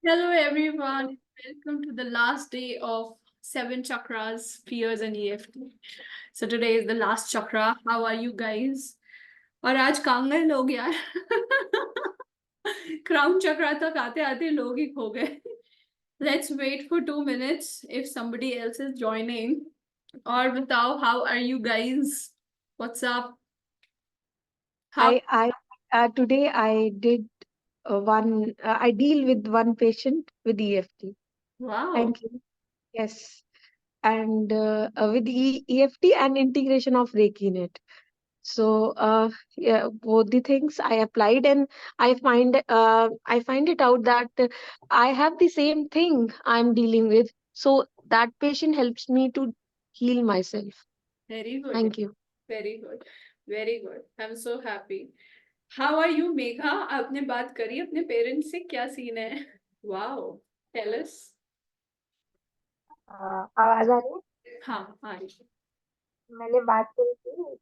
Hello, everyone. Welcome to the last day of seven chakras, fears, and EFT. So today is the last chakra. How are you guys? और आज कांगड़ लोग यार crown चक्रा तक आते आते लोग ही खो गए. Let's wait for 2 minutes if somebody else is joining. और बताओ, how are you guys? What's up? How? I today I did I deal with one patient with EFT. Wow. Thank you. Yes, and with EFT and integration of Reiki in it. So yeah, both the things I applied, and I find it out that I have the same thing I'm dealing with. So that patient helps me to heal myself. Very good. Thank you. Very good. Very good. I'm so happy. How are you, Megha? आपने बात करी अपने parents से? क्या scene है? Wow. Tell us. आवाज आ रही है? हाँ, आ रही है. मैंने बात करी थी.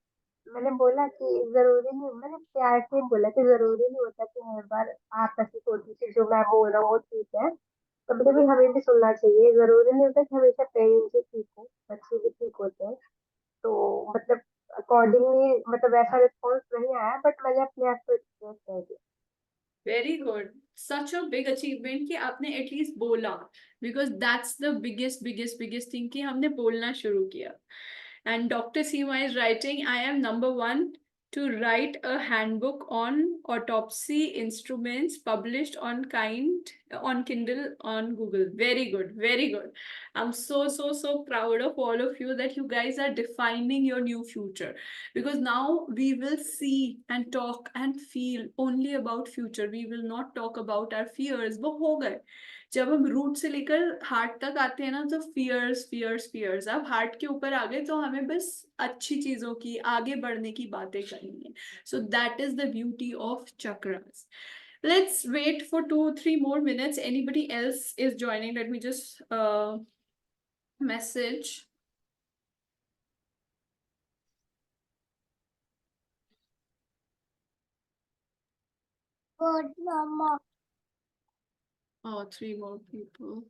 मैंने बोला कि जरूरी नहीं, मैंने प्यार से बोला कि जरूरी नहीं होता कि हर बार आप ऐसी सोची थी जो मैं बोल रहा हूँ वो ठीक है. कभी कभी हमें भी सुनना चाहिए. जरूरी नहीं होता कि हमेशा पेरेंट्स ही ठीक हो, बच्चे भी ठीक होते हैं. तो मतलब अकॉर्डिंगली मतलब ऐसा रिस्पॉन्स नहीं आया, बट मैंने अपने आप को एक्सप्रेस कर दिया. Very good. Such a big achievement कि आपने at least बोला. Because that's the biggest thing कि हमने बोलना शुरू किया. And Dr. Seema is writing, I am number one to write a handbook on autopsy instruments published on Kindle on Google. Very good, very good. I'm so proud of all of you that you guys are defining your new future. Because now we will see and talk and feel only about future. We will not talk about our fears. वो हो गए. जब हम root से लेकर heart तक आते हैं ना, तो फियर्स. अब हार्ट के ऊपर आ गए तो हमें बस अच्छी चीजों की, आगे बढ़ने की बातें करनी है. सो that is the beauty of chakras. Let's wait for 2-3 more minutes. Anybody else is joining? Let me just message. Good mama. Oh, 3 more people.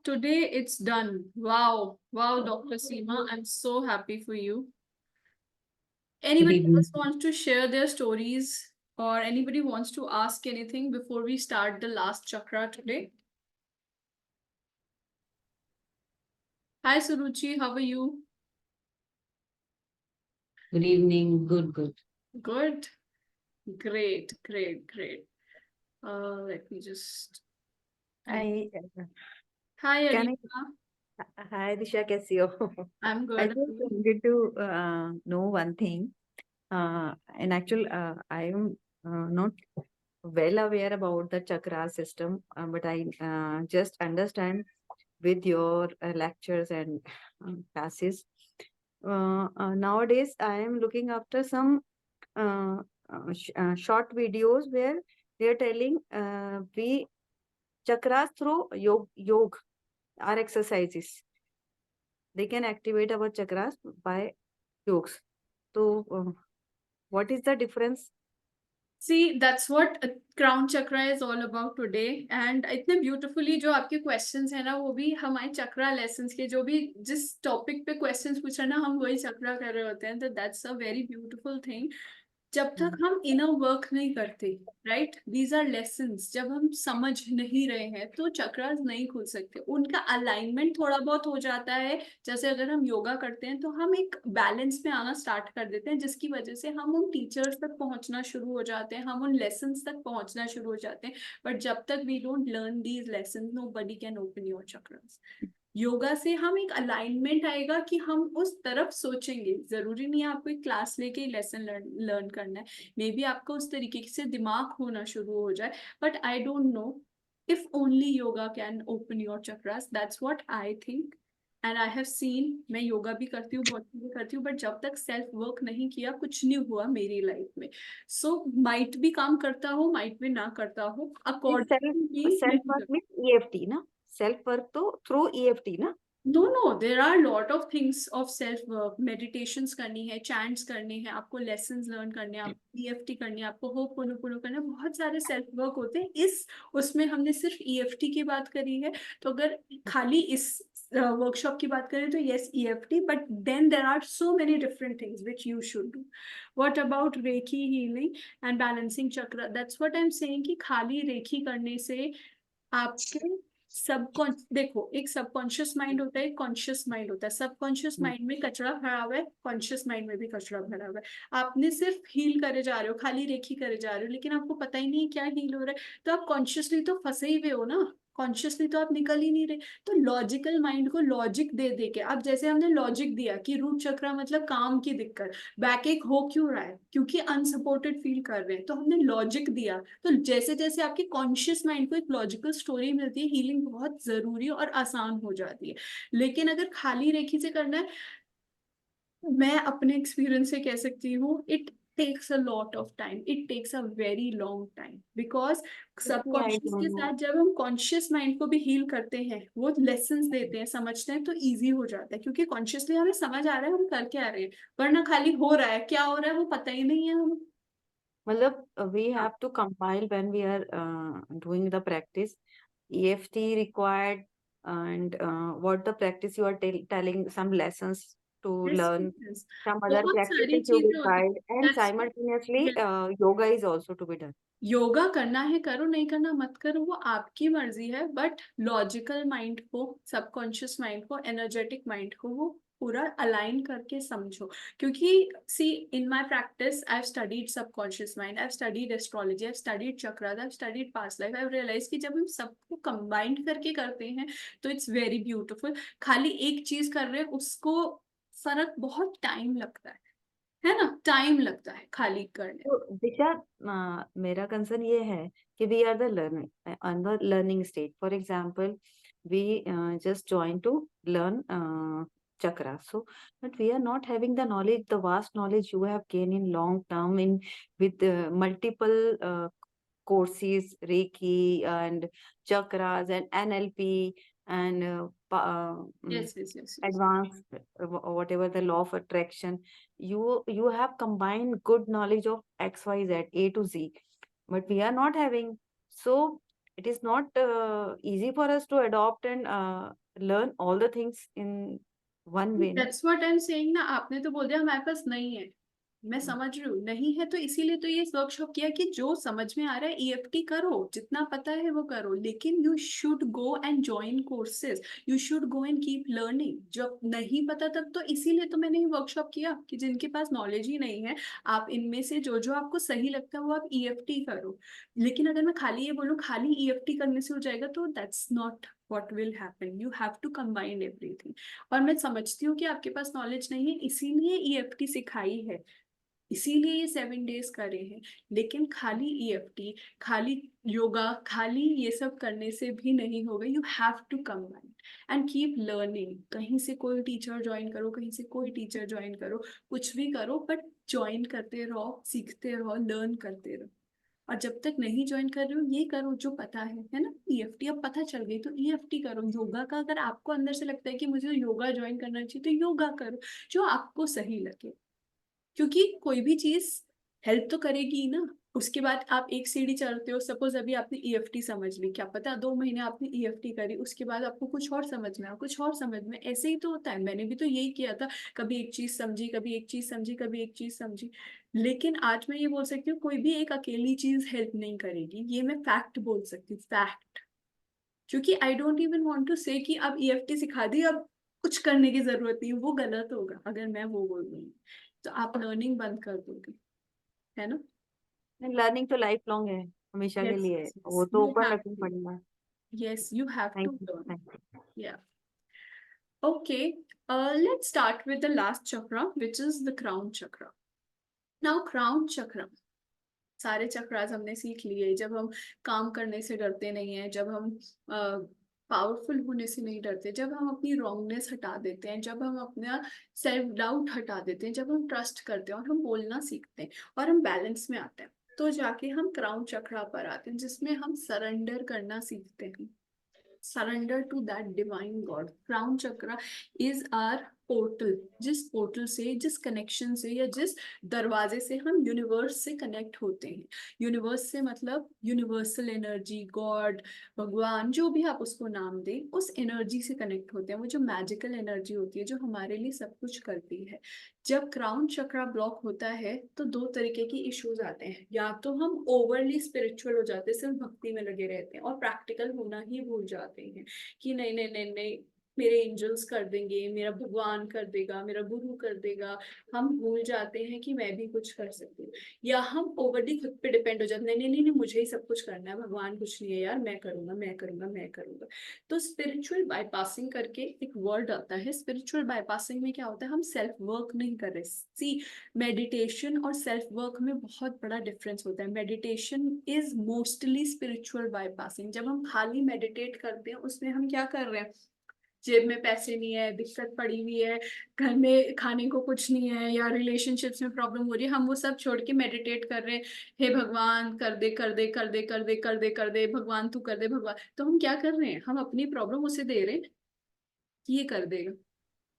Today it's done. Wow, Dr. Seema, I'm so happy for you. Anybody else wants to share their stories, or anybody wants to ask anything before we start the last chakra today? Hi, Suruchi, how are you? Good evening. Good. Good. Great. Let me just. Hi, Hi, can Alika. hi Disha, कैसी हो? I'm I good. just wanted to know one thing. In actual, I am not well aware about the chakra system, but I just understand with your lectures and classes. Nowadays, I am looking after some short videos where they are telling we chakras through yoga are exercises. They can activate our chakras by yogas. So, what is the difference? See, that's what crown chakra is all about today. And इतने beautifully जो आपके questions है ना, वो भी हमारे chakra lessons के, जो भी जिस topic पे questions पूछ रहे हैं ना, हम वही chakra कर रहे होते हैं. तो that's a very beautiful thing. जब तक हम इनर वर्क नहीं करते, राइट, दीज आर लेसन्स. जब हम समझ नहीं रहे हैं तो चक्रास नहीं खुल सकते. उनका अलाइनमेंट थोड़ा बहुत हो जाता है. जैसे अगर हम योगा करते हैं तो हम एक बैलेंस में आना स्टार्ट कर देते हैं, जिसकी वजह से हम उन टीचर्स तक पहुंचना शुरू हो जाते हैं, हम उन लेसन्स तक पहुंचना शुरू हो जाते हैं. बट जब तक we don't learn these lessons, nobody can open your chakras. Yoga से हम एक अलाइनमेंट आएगा कि हम उस तरफ सोचेंगे. जरूरी नहीं है आपको एक क्लास लेके लेसन लर्न करना है. मे बी आपका उस तरीके से दिमाग होना शुरू हो जाए. But I don't know if only yoga can open your chakras. That's what I think. And I have seen, मैं योगा भी करती हूँ, बहुत चीजें करती हूँ, बट जब तक सेल्फ वर्क नहीं किया कुछ नहीं हुआ मेरी लाइफ में. सो माइट भी काम करता हो, माइट भी ना करता हो, according Self work means EFT, na? Self work to through EFT, na? No, there are lot of things of self work, meditations करनी है, चैंट्स करने हैं, आपको लेसन्स लर्न करने हैं, आपको ईएफटी करनी है, आपको होपोनोपोनो करना है, बहुत सारे सेल्फ वर्क होते हैं। इस उसमें हमने सिर्फ ईएफटी की बात करी है, तो अगर खाली इस वर्कशॉप की बात करें तो yes EFT, but then there are so many different things which you should do. What about reiki healing and balancing chakra? That's what I am saying कि खाली रेकी करने से आपके देखो, एक सबकॉन्शियस माइंड होता है, एक कॉन्शियस माइंड होता है। सबकॉन्शियस माइंड में कचरा भरा हुआ है, कॉन्शियस माइंड में भी कचरा भरा हुआ है। आपने सिर्फ हील करे जा रहे हो, खाली रेखी करे जा रहे हो, लेकिन आपको पता ही नहीं है क्या हील हो रहा है। तो आप कॉन्शियसली तो फंसे ही हुए हो ना, कॉन्शियसली तो आप निकल ही नहीं रहे। तो लॉजिकल माइंड को लॉजिक दे दे के, अब जैसे हमने लॉजिक दिया कि रूट चक्र मतलब काम की दिक्कत, बैक एक हो क्यों रहा है, क्योंकि अनसपोर्टेड फील कर रहे हैं, तो हमने लॉजिक दिया। तो जैसे जैसे आपकी कॉन्शियस माइंड को एक लॉजिकल स्टोरी मिलती है, हीलिंग बहुत जरूरी और आसान हो जाती है। लेकिन अगर खाली रेखी से करना है, मैं अपने एक्सपीरियंस से कह सकती हूँ, it takes a lot of time, it takes a very long time, because I subconscious के don't know. साथ जब हम कॉन्शियस माइंड को भी हील करते हैं, वो लेसन्स देते हैं, समझते हैं, तो इजी हो जाता है, क्योंकि कॉन्शियसली हमें समझ आ रहा है हम कर क्या रहे हैं। वरना खाली हो रहा है, क्या हो रहा है वो पता ही नहीं है हम। मतलब we have to compile when we are doing the practice. EFT required, and what the practice you are telling some lessons to Yes, learn, yes, some other बहुत सारी practices you चीजें होती required, and हैं। simultaneously That's yoga is also to be done. Yoga करना है करो, नहीं करना मत करो, वो आपकी मर्जी है, बट लॉजिकल माइंड को, सबकॉन्शियस माइंड को, एनर्जेटिक माइंड को वो पूरा अलाइन करके समझो। क्योंकि see, in my practice I have studied subconscious mind, I have studied astrology, I have studied chakras, I have studied past life. I have realise कि जब हम सबको कंबाइंड करके करते हैं तो इट्स वेरी ब्यूटिफुल। खाली एक चीज कर रहे हैं उसको फर्क बहुत टाइम लगता है ना, टाइम लगता है खाली करने में। तो दिशा, मेरा कंसर्न ये है कि we are the learning on the learning stage. For example, we just join to learn chakra. So, but we are not having the knowledge, the vast knowledge you have gained in long term in with multiple courses, Reiki and chakras and NLP and Yes, yes, yes, yes. advanced whatever the law of attraction. You have combined good knowledge of XYZ A to Z, but we are not having. So it is not easy for us to adopt and learn all the things in one way. That's what I'm saying ना, आपने तो बोल दिया हमारे पास नहीं है। मैं समझ रही हूँ नहीं है, तो इसीलिए तो ये वर्कशॉप किया कि जो समझ में आ रहा है ईएफटी करो, जितना पता है वो करो, लेकिन you should go and join courses, you should go and keep learning. जब नहीं पता तब तो इसीलिए तो मैंने ये वर्कशॉप किया कि जिनके पास नॉलेज ही नहीं है, आप इनमें से जो जो आपको सही लगता है वो आप ईएफटी करो। लेकिन अगर मैं खाली ये बोलूँ खाली ईएफटी करने से हो जाएगा, तो that's not what will happen. You have to combine everything. और मैं समझती हूँ कि आपके पास नॉलेज नहीं है, इसीलिए ईएफटी सिखाई है, इसीलिए ये 7 days करे हैं। लेकिन खाली ईएफटी, खाली योगा, खाली ये सब करने से भी नहीं होगा। You have to combine and keep learning. कहीं से कोई टीचर ज्वाइन करो, कहीं से कोई टीचर ज्वाइन करो, कुछ भी करो, बट ज्वाइन करते रहो, सीखते रहो, लर्न करते रहो। और जब तक नहीं ज्वाइन कर रहे हो, ये करो जो पता है ना। ईएफटी अब पता चल गई तो ईएफटी करो। योगा का अगर आपको अंदर से लगता है कि मुझे योगा ज्वाइन करना चाहिए, तो योगा करो जो आपको सही लगे, क्योंकि कोई भी चीज हेल्प तो करेगी ही ना। उसके बाद आप एक सीढ़ी चढ़ते हो, सपोज अभी आपने ईएफटी समझ ली, क्या पता 2 महीने आपने ईएफटी करी, उसके बाद आपको कुछ और समझ में आया, कुछ और समझ में, ऐसे ही तो होता है। मैंने भी तो यही किया था, कभी एक चीज समझी, कभी एक चीज समझी, कभी एक चीज समझी। लेकिन आज मैं ये बोल सकती हूँ, कोई भी एक अकेली चीज हेल्प नहीं करेगी, ये मैं फैक्ट बोल सकती हूँ, फैक्ट। क्योंकि I don't even want to say कि अब ईएफटी सिखा दी, अब कुछ करने की जरूरत नहीं, वो गलत होगा अगर मैं वो बोल दूंगी, तो आप लर्निंग बंद कर दोगे, है ना। लर्निंग तो लाइफ लॉन्ग है, हमेशा के यस, लिए, वो तो यू ऊपर हैव रखना टू, पड़ेगा. Yes you have to thank you. Learn. Thank you. Yeah, okay, let's start with the last chakra, which is the crown chakra. Now crown chakra, सारे चक्रास हमने सीख लिए। जब हम काम करने से डरते नहीं है, जब हम पावरफुल होने से नहीं डरते, जब हम अपनी रॉन्गनेस हटा देते हैं, जब हम अपना सेल्फ डाउट हटा देते हैं, जब हम ट्रस्ट करते हैं और हम बोलना सीखते हैं और हम बैलेंस में आते हैं, तो जाके हम क्राउन चक्रा पर आते हैं, जिसमें हम सरेंडर करना सीखते हैं। surrender to that divine God. Crown chakra is our portal, जिस पोर्टल से, जिस कनेक्शन से या जिस दरवाजे से हम यूनिवर्स से कनेक्ट होते हैं। यूनिवर्स से मतलब यूनिवर्सल एनर्जी, गॉड, भगवान, जो भी आप उसको नाम दें, उस एनर्जी से कनेक्ट होते हैं। वो जो मैजिकल एनर्जी होती है जो हमारे लिए सब कुछ करती है। जब क्राउन चक्रा ब्लॉक होता है तो दो तरीके की इश्यूज आते हैं। या तो हम ओवरली स्पिरिचुअल हो जाते हैं, सिर्फ भक्ति में लगे रहते हैं और प्रैक्टिकल होना ही भूल जाते हैं कि नहीं नहीं नहीं नहीं, मेरे एंजल्स कर देंगे, मेरा भगवान कर देगा, मेरा गुरु कर देगा। हम भूल जाते हैं कि मैं भी कुछ कर सकती हूँ। या हम ओवरली खुद पे डिपेंड हो जाते हैं, नहीं नहीं नहीं नहीं, मुझे ही सब कुछ करना है, भगवान कुछ नहीं है यार, मैं करूंगा मैं करूंगा मैं करूंगा। तो स्पिरिचुअल बाईपासिंग करके एक वर्ड आता है। स्पिरिचुअल बाईपासिंग में क्या होता है, हम सेल्फ वर्क नहीं कर रहे। सी, मेडिटेशन और सेल्फ वर्क में बहुत बड़ा डिफरेंस होता है। Meditation is mostly spiritual bypassing. जब हम खाली मेडिटेट करते हैं उसमें हम क्या कर रहे हैं, जेब में पैसे नहीं है, दिक्कत पड़ी हुई है, घर में खाने को कुछ नहीं है, या रिलेशनशिप्स में प्रॉब्लम हो रही है, हम वो सब छोड़ के मेडिटेट कर रहे हैं, हे भगवान कर दे कर दे कर दे कर दे कर दे कर दे, भगवान तू कर दे भगवान। तो हम क्या कर रहे हैं, हम अपनी प्रॉब्लम उसे दे रहे हैं कि ये कर देगा,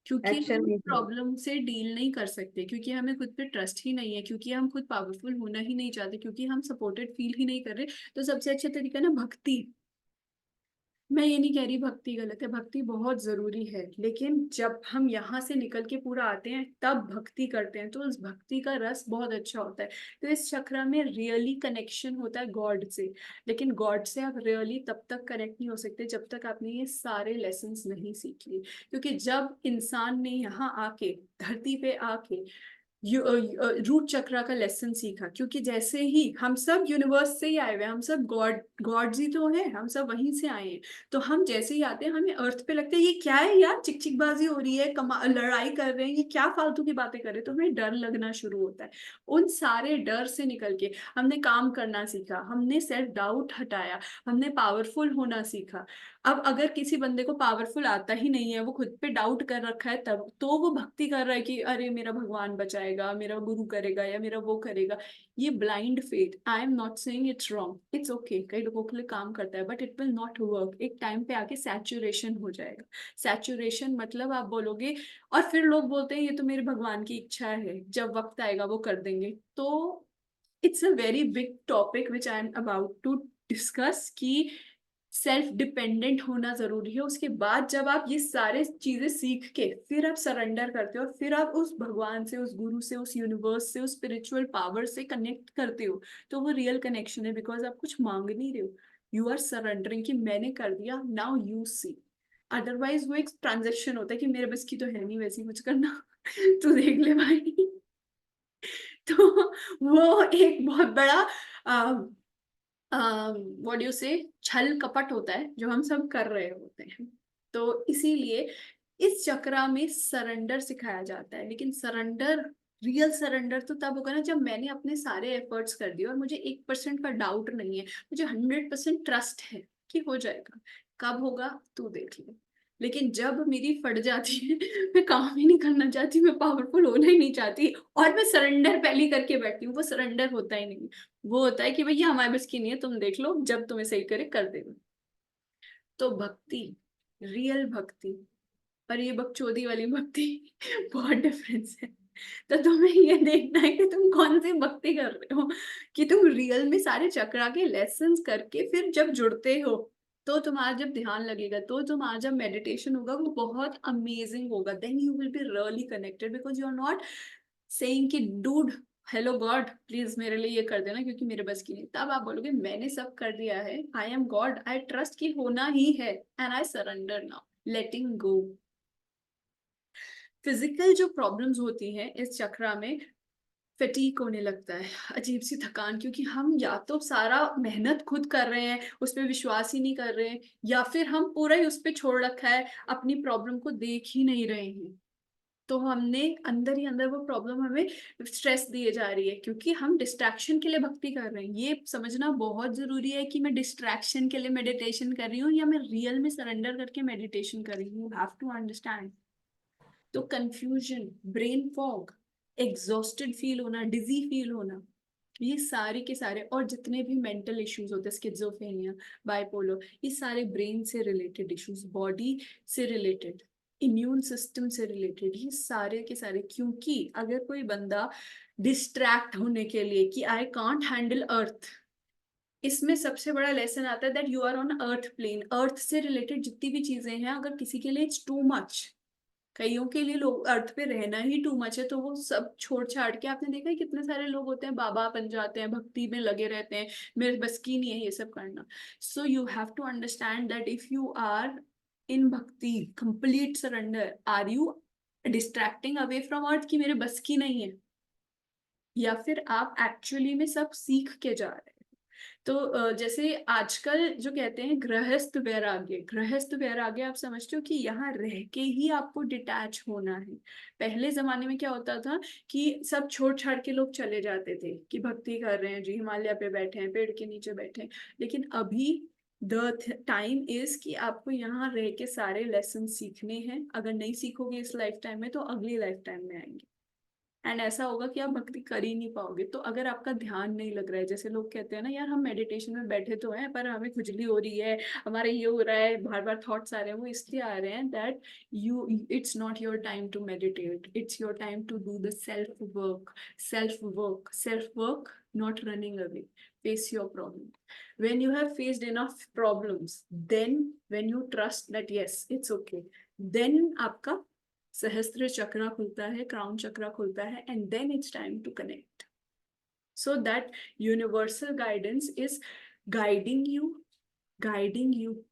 क्योंकि एक्शन हम नहीं है। प्रॉब्लम से डील नहीं कर सकते, क्योंकि हमें खुद पे ट्रस्ट ही नहीं है, क्योंकि हम खुद पावरफुल होना ही नहीं चाहते, क्योंकि हम सपोर्टेड फील ही नहीं कर रहे। तो सबसे अच्छा तरीका ना भक्ति। मैं ये नहीं कह रही भक्ति गलत है, भक्ति बहुत जरूरी है, लेकिन जब हम यहाँ से निकल के पूरा आते हैं तब भक्ति करते हैं तो उस भक्ति का रस बहुत अच्छा होता है। तो इस चक्र में रियली कनेक्शन होता है गॉड से। लेकिन गॉड से आप रियली तब तक कनेक्ट नहीं हो सकते जब तक आपने ये सारे लेसन्स नहीं सीख लिए। क्योंकि जब इंसान ने यहाँ आके, धरती पे आके रूट चक्रा का लेसन सीखा, क्योंकि जैसे ही हम सब यूनिवर्स से ही आए हुए हैं, हम सब गॉड्स ही तो हैं, हम सब वहीं से आए हैं। तो हम जैसे ही आते हैं हमें अर्थ पे लगता है ये क्या है यार, चिकचिकबाजी हो रही है, लड़ाई कर रहे हैं, ये क्या फालतू की बातें कर रहे हैं, तो हमें डर लगना शुरू होता है। उन सारे डर से निकल के हमने काम करना सीखा, हमने सेल्फ डाउट हटाया, हमने पावरफुल होना सीखा। अब अगर किसी बंदे को पावरफुल आता ही नहीं है, वो खुद पे डाउट कर रखा है, तब तो वो भक्ति कर रहा है कि अरे मेरा भगवान बचाएगा, मेरा गुरु करेगा या मेरा वो करेगा। ये blind faith. I am not saying it's wrong, it's okay, कई लोगों के लिए काम करता है, but it will not work. एक टाइम पे आके सैचुरेशन हो जाएगा। सैचुरेशन मतलब आप बोलोगे, और फिर लोग बोलते हैं ये तो मेरे भगवान की इच्छा है, जब वक्त आएगा वो कर देंगे। तो it's a very big topic which I am about to discuss कि सेल्फ डिपेंडेंट होना जरूरी है। उसके बाद जब आप ये सारे चीजें सीख के फिर आप सरेंडर करते हो और फिर आप उस भगवान से, उस गुरु से, उस यूनिवर्स से, उस स्पिरिचुअल पावर से कनेक्ट करते हो, तो वो रियल कनेक्शन है। बिकॉज आप कुछ मांग नहीं रहे हो, यू आर सरेंडरिंग कि मैंने कर दिया, नाउ यू सी। अदरवाइज वो एक ट्रांजेक्शन होता है कि मेरे बस की तो है नहीं वैसी कुछ करना तू देख ले भाई तो वो एक बहुत बड़ा व्हाट यू से, छल कपट होता है जो हम सब कर रहे होते हैं। तो इसीलिए इस चक्रा में सरेंडर सिखाया जाता है। लेकिन सरेंडर, रियल सरेंडर तो तब होगा ना जब मैंने अपने सारे एफर्ट्स कर दिए और मुझे 1% का डाउट नहीं है, मुझे 100% ट्रस्ट है कि हो जाएगा। कब होगा तू देख ले। लेकिन जब मेरी फट जाती है, मैं काम ही नहीं करना चाहती, मैं पावरफुल होना ही नहीं चाहती, और मैं सरेंडर पहले करके बैठती हूँ, वो सरेंडर होता ही नहीं। वो होता है कि भैया हमारे बस की नहीं है, तुम देख लो, जब तुम्हें सही करे कर देना। तो भक्ति, रियल भक्ति और ये बकचोदी वाली भक्ति बहुत डिफरेंस है। तो तुम्हें ये देखना है कि तुम कौन सी भक्ति कर रहे हो, कि तुम रियल में सारे चक्रा के लेसन्स करके फिर जब जुड़ते हो तो तुम्हारा जब ध्यान लगेगा, तो तुम्हारा जब मेडिटेशन होगा वो बहुत अमेजिंग होगा। Then you will be really connected, because you are not saying कि डूड हेलो गॉड प्लीज मेरे लिए ये कर देना क्योंकि मेरे बस की नहीं। तब आप बोलोगे मैंने सब कर दिया है, I am God, I trust कि होना ही है, and I surrender now, letting go. Physical जो प्रॉब्लम्स होती हैं इस चक्रा में, फटीक होने लगता है, अजीब सी थकान, क्योंकि हम या तो सारा मेहनत खुद कर रहे हैं, उस पर विश्वास ही नहीं कर रहे हैं, या फिर हम पूरा ही उस पर छोड़ रखा है, अपनी प्रॉब्लम को देख ही नहीं रहे हैं। तो हमने अंदर ही अंदर वो प्रॉब्लम हमें स्ट्रेस दिए जा रही है, क्योंकि हम डिस्ट्रैक्शन के लिए भक्ति कर रहे हैं। ये समझना बहुत जरूरी है कि मैं डिस्ट्रैक्शन के लिए मेडिटेशन कर रही हूँ या मैं रियल में सरेंडर करके मेडिटेशन कर रही हूँ। You have to understand. तो confusion, brain fog, exhausted feel होना, डिजी फील होना, ये सारे के सारे, और जितने भी मेंटल इश्यूज होते हैं, स्किज़ोफ्रेनिया, बाइपोलर, ये सारे ब्रेन से रिलेटेड इश्यूज, बॉडी से रिलेटेड, इम्यून सिस्टम से रिलेटेड, ये सारे के सारे। क्योंकि अगर कोई बंदा डिस्ट्रैक्ट होने के लिए कि आई कांट हैंडल अर्थ, इसमें सबसे बड़ा लेसन आता है that you are on earth plane. Earth से रिलेटेड जितनी भी चीजें हैं, अगर किसी के लिए इट्स टू मच, कईयों के लिए लोग अर्थ पे रहना ही टू मच है, तो वो सब छोड़ छाड़ के, आपने देखा है कितने सारे लोग होते हैं बाबा बन जाते हैं, भक्ति में लगे रहते हैं, मेरे बस की नहीं है ये सब करना। So you have to understand that if you are in bhakti, complete surrender, are you distracting away from earth कि मेरे बस की नहीं है, या फिर आप एक्चुअली में सब सीख के जा रहे हैं। तो जैसे आजकल जो कहते हैं गृहस्थ वैराग्य, गृहस्थ वैराग्य आप समझते हो कि यहाँ रह के ही आपको डिटैच होना है। पहले जमाने में क्या होता था कि सब छोड़ छाड़ के लोग चले जाते थे कि भक्ति कर रहे हैं जी, हिमालय पे बैठे हैं, पेड़ के नीचे बैठे हैं। लेकिन अभी द टाइम इज कि आपको यहाँ रह के सारे लेसन सीखने हैं। अगर नहीं सीखोगे इस लाइफ टाइम में, तो अगली लाइफ टाइम में आएंगे, एंड ऐसा होगा कि आप भक्ति कर ही नहीं पाओगे। तो अगर आपका ध्यान नहीं लग रहा है, जैसे लोग कहते हैं ना, यार हम मेडिटेशन में बैठे तो हैं पर हमें खुजली हो रही है, हमारे ये हो रहा है, बार बार थॉट्स आ रहे हैं, वो इसलिए आ रहे हैं that you, it's not your time to meditate, it's your time to do the self work. Self work, self work, not running away. face your problem. When you have faced enough problems, then when you trust that yes it's okay, then आपका सहस्त्र चक्र खुलता है, crown chakra खुलता है, and then it's time to connect. So that universal guidance is guiding you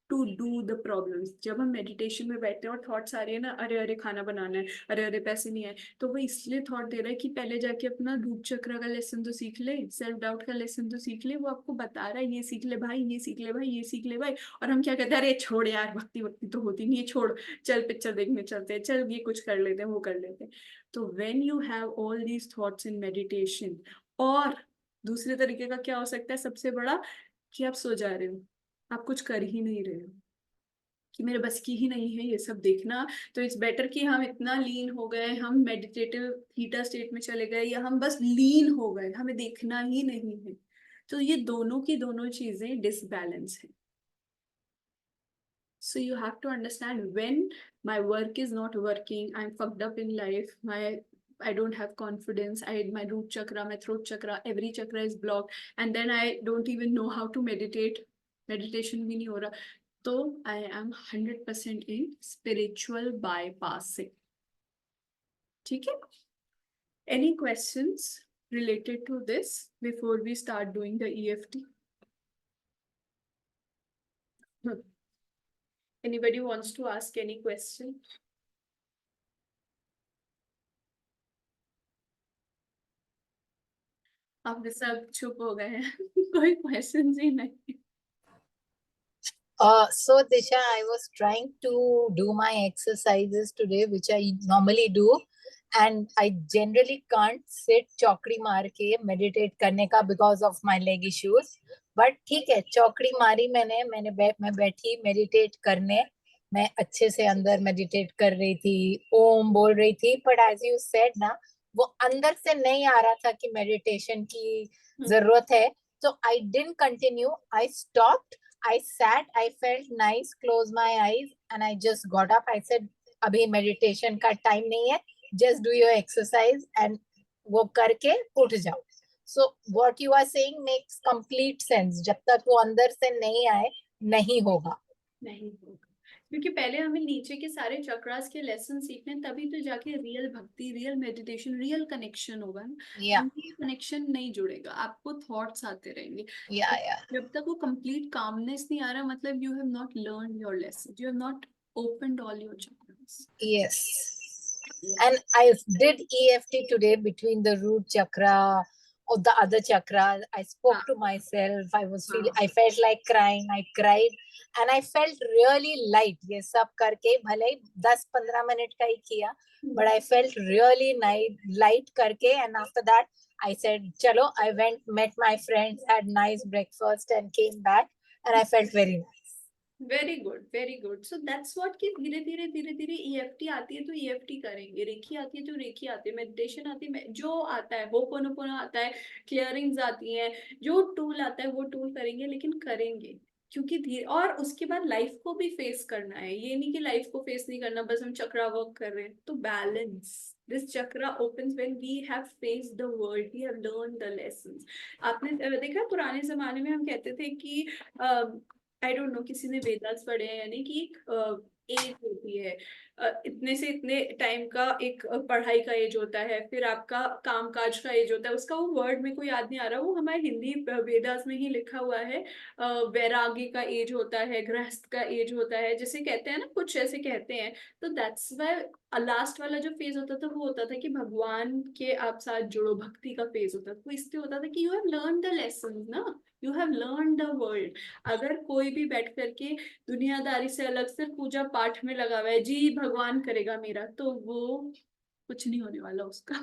to do the problems. जब हम meditation में बैठते हैं और थॉट्स आ रही है ना, अरे अरे खाना बनाना है, अरे अरे पैसे नहीं आए, तो वो इसलिए थॉट दे रहा है कि पहले जाके अपना रूट चक्र का लेसन तो सीख ले, सेल्फ डाउट का लेसन तो सीख ले। वो आपको बता रहा है ये सीख ले भाई, ये सीख ले भाई, ये सीख ले भाई। और हम क्या कहते हैं, अरे छोड़ यार, भक्ति भक्ति तो होती नहीं है, छोड़, चल पिक्चर देखने चलते हैं, चल ये कुछ कर लेते हैं, वो कर लेते हैं। तो when you have all these thoughts in meditation, और दूसरे तरीके का क्या हो सकता है सबसे बड़ा, कि आप सो जा रहे हो, आप कुछ कर ही नहीं रहे हो, कि मेरे बस की ही नहीं है ये सब देखना। तो इट्स बेटर कि हम इतना लीन हो गए, हम मेडिटेटिव थीटा स्टेट में चले गए, या हम बस लीन हो गए, हमें देखना ही नहीं है। तो ये दोनों की दोनों चीजें डिसबैलेंस है। So you have to understand, when my work is not working, I'm fucked up in life, I don't have confidence, my root chakra, my throat chakra, every chakra is blocked, and then I don't even know how to meditate, meditation भी नहीं हो रहा, तो I am 100% in spiritual bypassing. ठीक है? Any questions related to this before we start doing the EFT? Anybody wants to ask any question? आप सब चुप हो गए हैं कोई क्वेश्चन ही नहीं। So Disha, I was trying to do my exercises today, which I normally do, and I generally can't sit चौकड़ी मार के meditate करने का because of my leg issues. But ठीक है, चौकड़ी मारी मैं बैठी meditate करने, मैं अच्छे से अंदर meditate कर रही थी, ओम बोल रही थी, but as you said ना, वो अंदर से नहीं आ रहा था कि meditation की जरूरत है, so I didn't continue, I stopped. I sat, I felt nice, closed my eyes, and I just got up. I said, अभी meditation का time नहीं है, just do your exercise and वो करके उठ जाओ. So what you are saying makes complete sense. जब तक वो अंदर से नहीं आए, नहीं होगा. नहीं होगा, क्योंकि पहले हमें नीचे के सारे चक्रास के लेसन सीखने, तभी तो जाके रियल भक्ति, रियल मेडिटेशन, रियल कनेक्शन होगा ना। Yeah. कनेक्शन नहीं जुड़ेगा, आपको थॉट्स आते रहेंगे। Yeah, yeah. जब तक वो कंप्लीट कामनेस नहीं आ रहा, मतलब you have not learned your lesson, you have not opened all your chakras. Yes. And I did EFT today between the root chakra or the other chakra. I spoke to myself. I felt like crying. I cried and I felt really light. ये सब करके भले ही 10-15 minute का ही किया, but I felt really light करके, and after that I said, चलो, I went, met my friends, had nice breakfast and came back, and I felt very nice. Very good very good. So that's what कि धीरे धीरे EFT आती है तो EFT करेंगे, रेखी आती है तो रेखी आती है, मेडिटेशन आती है, जो आता है, होपोनोपोनो आता है, क्लियरिंग्स आती हैं, जो टूल आता है वो टूल करेंगे, लेकिन करेंगे. क्योंकि धीरे, और उसके बाद लाइफ को भी फेस करना है. ये नहीं कि लाइफ को फेस नहीं करना, बस हम चक्रा वर्क कर रहे हैं. तो balance, this chakra opens when we have faced the world, we have learned the lessons. आपने देखा है, पुराने जमाने में हम कहते थे कि आई डोंट नो किसी ने वेदास पढ़े हैं यानी कि एज होती है, इतने से इतने टाइम का एक पढ़ाई का एज होता है, फिर आपका कामकाज का एज होता है. उसका वो वर्ड में कोई याद नहीं आ रहा, वो हमारे हिंदी वेदास में ही लिखा हुआ है. वैरागी का एज होता है, गृहस्थ का एज होता है, जैसे कहते हैं ना, कुछ ऐसे कहते हैं. तो दैट्स वाई लास्ट वाला जो फेज होता था वो होता था कि भगवान के आप साथ जुड़ो, भक्ति का फेज होता था. वो इसलिए होता था कि you have learn the lesson ना, you have learn the world. अगर कोई भी बैठ करके दुनियादारी से अलग सिर्फ पूजा पाठ में लगा हुआ है, जी भगवान करेगा मेरा, तो वो कुछ नहीं होने वाला उसका.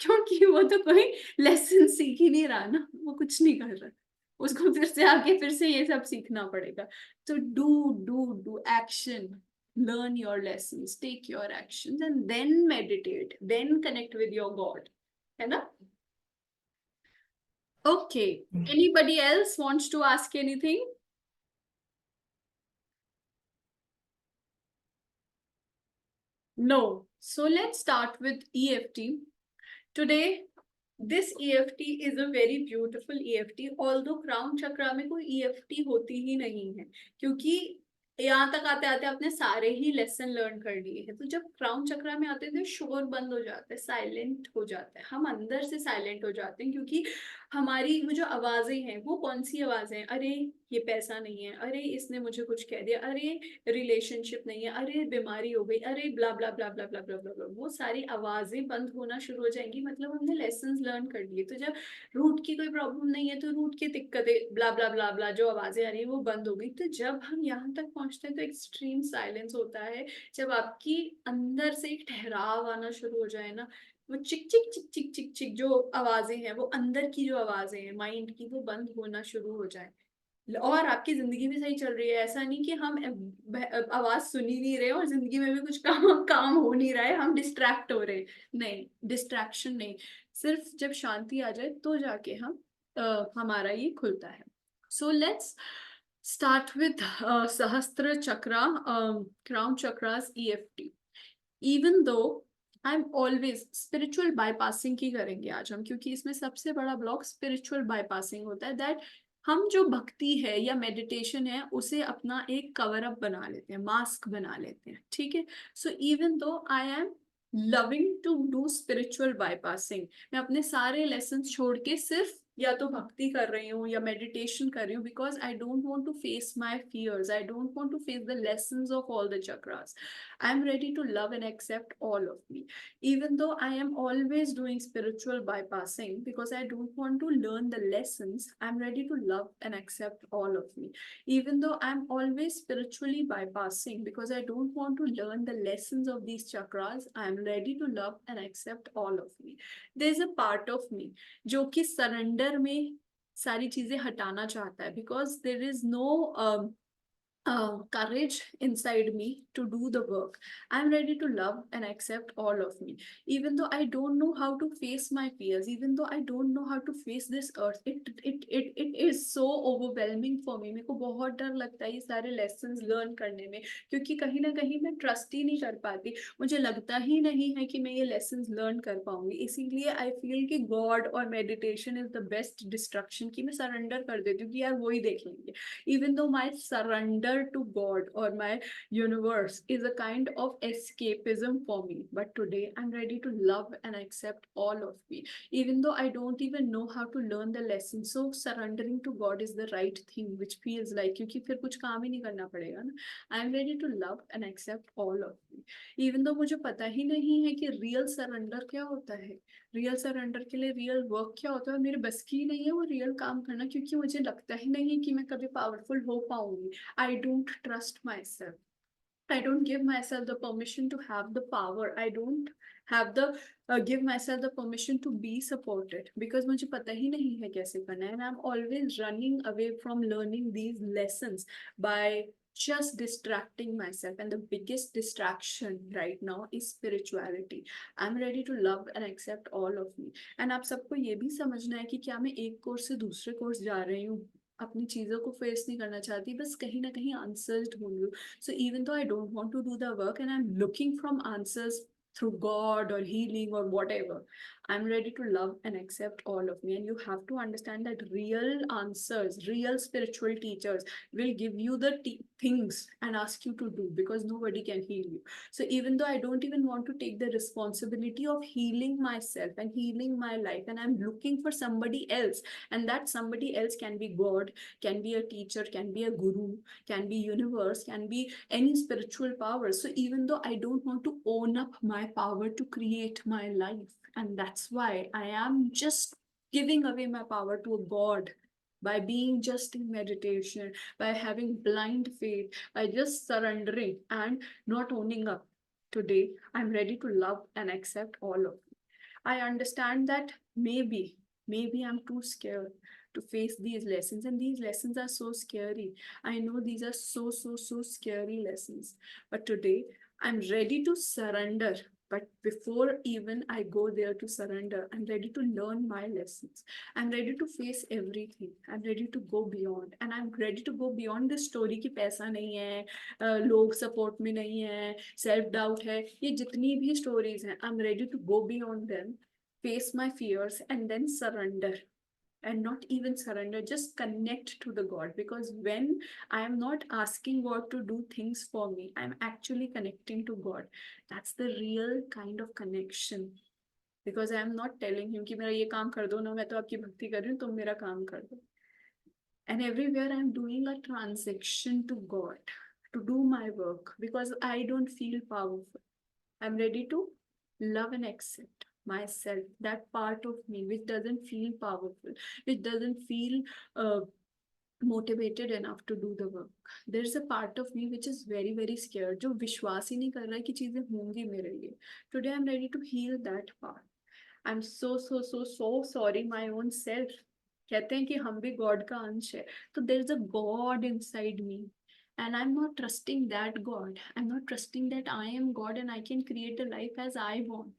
क्योंकि वो तो कोई लेसन सीख ही नहीं रहा ना, वो कुछ नहीं कर रहा, उसको फिर से आके फिर से ये सब सीखना पड़ेगा. तो do action, learn your lessons, take your actions, and then meditate, then connect with your God. है ना? Okay. Anybody else wants to ask anything? No. So let's start with EFT. Today, this EFT is a very beautiful EFT. Although crown chakra में कोई EFT होती ही नहीं है, क्योंकि यहाँ तक आते आते आपने सारे ही लेसन लर्न कर लिए हैं. तो जब क्राउन चक्रा में आते हैं तो शोर बंद हो जाता है, साइलेंट हो जाता है, हम अंदर से साइलेंट हो जाते हैं. क्योंकि हमारी वो जो आवाजें हैं, वो कौन सी आवाजें हैं? अरे ये पैसा नहीं है, अरे इसने मुझे कुछ कह दिया, अरे रिलेशनशिप नहीं है, अरे बीमारी हो गई, अरे ब्ला ब्ला ब्ला ब्ला ब्ला ब्ला ब्ला. वो सारी आवाजें बंद होना शुरू हो जाएंगी, मतलब हमने लेसन लर्न कर लिए. तो जब रूट की कोई प्रॉब्लम नहीं है तो रूट की दिक्कतें ब्ला ब्ला ब्ला ब्ला जो आवाजें आ रही है वो बंद हो गई. तो जब हम यहाँ तक पहुंचते हैं तो एक्सट्रीम साइलेंस होता है. जब आपकी अंदर से एक ठहराव आना शुरू हो जाए ना, वो चिक चिक चिक चिक चिक चिक जो आवाजें हैं, वो अंदर की जो आवाजें हैं माइंड की, वो बंद होना शुरू हो जाए, और आपकी जिंदगी भी सही चल रही है. ऐसा नहीं कि हम आवाज सुन ही नहीं रहे और जिंदगी में भी कुछ काम हो नहीं रहा है, हम डिस्ट्रैक्ट हो रहे हैं. नहीं, डिस्ट्रैक्शन नहीं, सिर्फ जब शांति आ जाए तो जाके हम हमारा ये खुलता है. So let's start with sahasra chakra, crown chakras EFT. Even though I am always spiritual bypassing की करेंगे आज हम, क्योंकि इसमें सबसे बड़ा ब्लॉक स्पिरिचुअल बाईपासिंग होता है. दैट हम जो भक्ति है या मेडिटेशन है उसे अपना एक कवर अप बना लेते हैं, मास्क बना लेते हैं. ठीक है. So even though I am loving to do spiritual bypassing, मैं अपने सारे लेसन छोड़ के सिर्फ या तो भक्ति कर रही हूँ या मेडिटेशन कर रही हूँ, because I don't want to face my fears, I don't want to face the lessons of all the chakras. I am ready to love and accept all of me. Even though I am always doing spiritual bypassing because I don't want to learn the lessons, I'm ready to love and accept all of me. Even though I'm always spiritually bypassing because I don't want to learn the lessons of these chakras, I'm ready to love and accept all of me. There's a part of me जो कि surrender में सारी चीजें हटाना चाहता है, because there is no courage inside me to do the work. I'm ready to love and accept all of me. Even though I don't know how to face my fears, even though I don't know how to face this earth, it is so overwhelming for me. मेरे को बहुत डर लगता है ये सारे lessons learn करने में, क्योंकि कहीं ना कहीं मैं trust ही नहीं कर पाती. मुझे लगता ही नहीं है कि मैं ये lessons learn कर पाऊंगी. इसीलिए I feel कि God और meditation is the best distraction, कि मैं surrender कर देती हूँ कि यार वो ही देख लेंगे. Even though my surrender to God or my universe is a kind of escapism for me, but today I'm ready to love and accept all of me, even though I don't even know how to learn the lesson. So surrendering to God is the right thing, which feels like, क्योंकि फिर कुछ काम ही नहीं करना पड़ेगा ना. I'm ready to love and accept all of me, even though मुझे पता ही नहीं है कि real surrender क्या होता है, रियल सरेंडर के लिए रियल वर्क क्या होता है. मेरे बस की नहीं है वो रियल काम करना, क्योंकि मुझे लगता ही नहीं कि मैं कभी पावरफुल हो पाऊंगी. I don't trust my self, I don't give myself the permission to have the power. I don't have the give myself the permission to be supported, because मुझे पता ही नहीं है कैसे करना है. And I'm always running away from learning these lessons by just distracting myself, and the biggest distraction right now is spirituality. I'm ready to love and accept all of me. And आप सबको ये भी समझना है कि क्या मैं एक कोर्स से दूसरे कोर्स जा रही हूँ, अपनी चीजों को फेस नहीं करना चाहती, बस कहीं ना कहीं आंसर्स ढूंढ लूँ. So even though I don't want to do the work and I'm looking from answers through God or healing or whatever, I'm ready to love and accept all of me. And you have to understand that real answers, real spiritual teachers will give you the things and ask you to do, because nobody can heal you. So even though I don't even want to take the responsibility of healing myself and healing my life, and I'm looking for somebody else, and that somebody else can be God, can be a teacher, can be a guru, can be universe, can be any spiritual power. So even though I don't want to own up my power to create my life, and that's why I am just giving away my power to a God by being just in meditation, by having blind faith, by just surrendering and not owning up. Today, I'm ready to love and accept all of you. I understand that maybe I'm too scared to face these lessons, and these lessons are so scary. I know these are so scary lessons, but today I'm ready to surrender. But before even I go there to surrender, I'm ready to learn my lessons. I'm ready to face everything. I'm ready to go beyond. And I'm ready to go beyond this story कि पैसा नहीं है, लोग support में नहीं है, self doubt है, ये जितनी भी स्टोरीज हैं, I'm ready to go beyond them, face my fears, and then surrender. And not even surrender, just connect to the God. Because when I am not asking God to do things for me, I'm actually connecting to God. That's the real kind of connection. Because I am not telling him कि मेरा ये काम कर दो ना, मैं तो आपकी भक्ति कर रही हूँ, तुम मेरा काम कर दो. And everywhere I'm doing a transaction to God to do my work, because I don't feel powerful. I'm ready to love and accept myself, that part of me which doesn't feel powerful, which doesn't feel motivated enough to do the work. There's a part of me which is very scared, जो विश्वास ही नहीं कर रहा है कि चीजें होंगी मेरे लिए. Today I'm ready to heal that part. I'm so sorry my own self. कहते हैं कि हम भी गॉड का अंश है, तो there is a God inside me, and I'm not trusting that God. I'm not trusting that I am God and I can create a life as I want.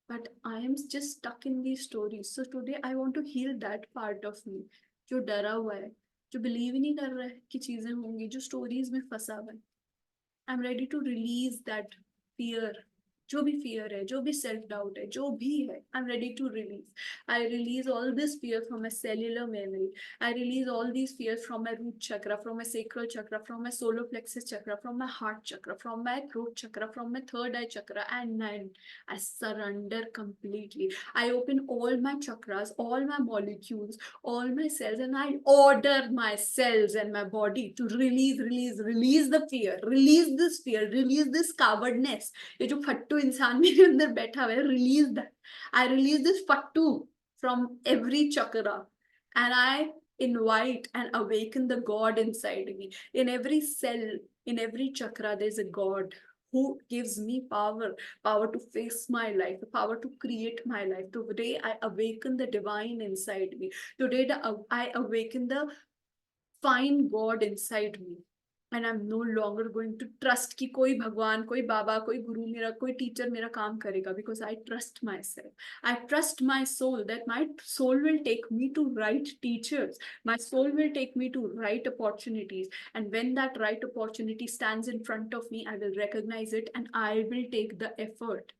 But I am just stuck in these stories. So today I want to heal that part of me जो डरा हुआ है, जो believe ही नहीं कर रहा है कि चीजें होंगी, जो स्टोरीज में फंसा हुआ है. I'm ready to release that fear. जो भी fear है, जो भी self doubt है, जो भी है, I'm ready to release. I release all this fear from my cellular memory. I release all these fears from my root chakra, from my sacral chakra, from my solar plexus chakra, from my heart chakra, from my throat chakra, from my third eye chakra, and then I surrender completely. I open all my chakras, all my molecules, all my cells, and I order my cells and my body to release the fear, release this cowardness. ये जो फट्टू इंसान मेरे अंदर बैठा हुआ है, release that. I release this fattu from every chakra, and I invite and awaken the God inside me. In every cell, in every chakra, there's a God who gives me power to face my life, the power to create my life. Today, I awaken the divine inside me. Today, I awaken the fine God inside me. And I'm no longer going to trust कि कोई भगवान, कोई बाबा, कोई गुरु मेरा, कोई teacher मेरा काम करेगा, because I trust myself. I trust my soul, that my soul will take me to right teachers. My soul will take me to right opportunities. And when that right opportunity stands in front of me, I will recognize it and I will take the effort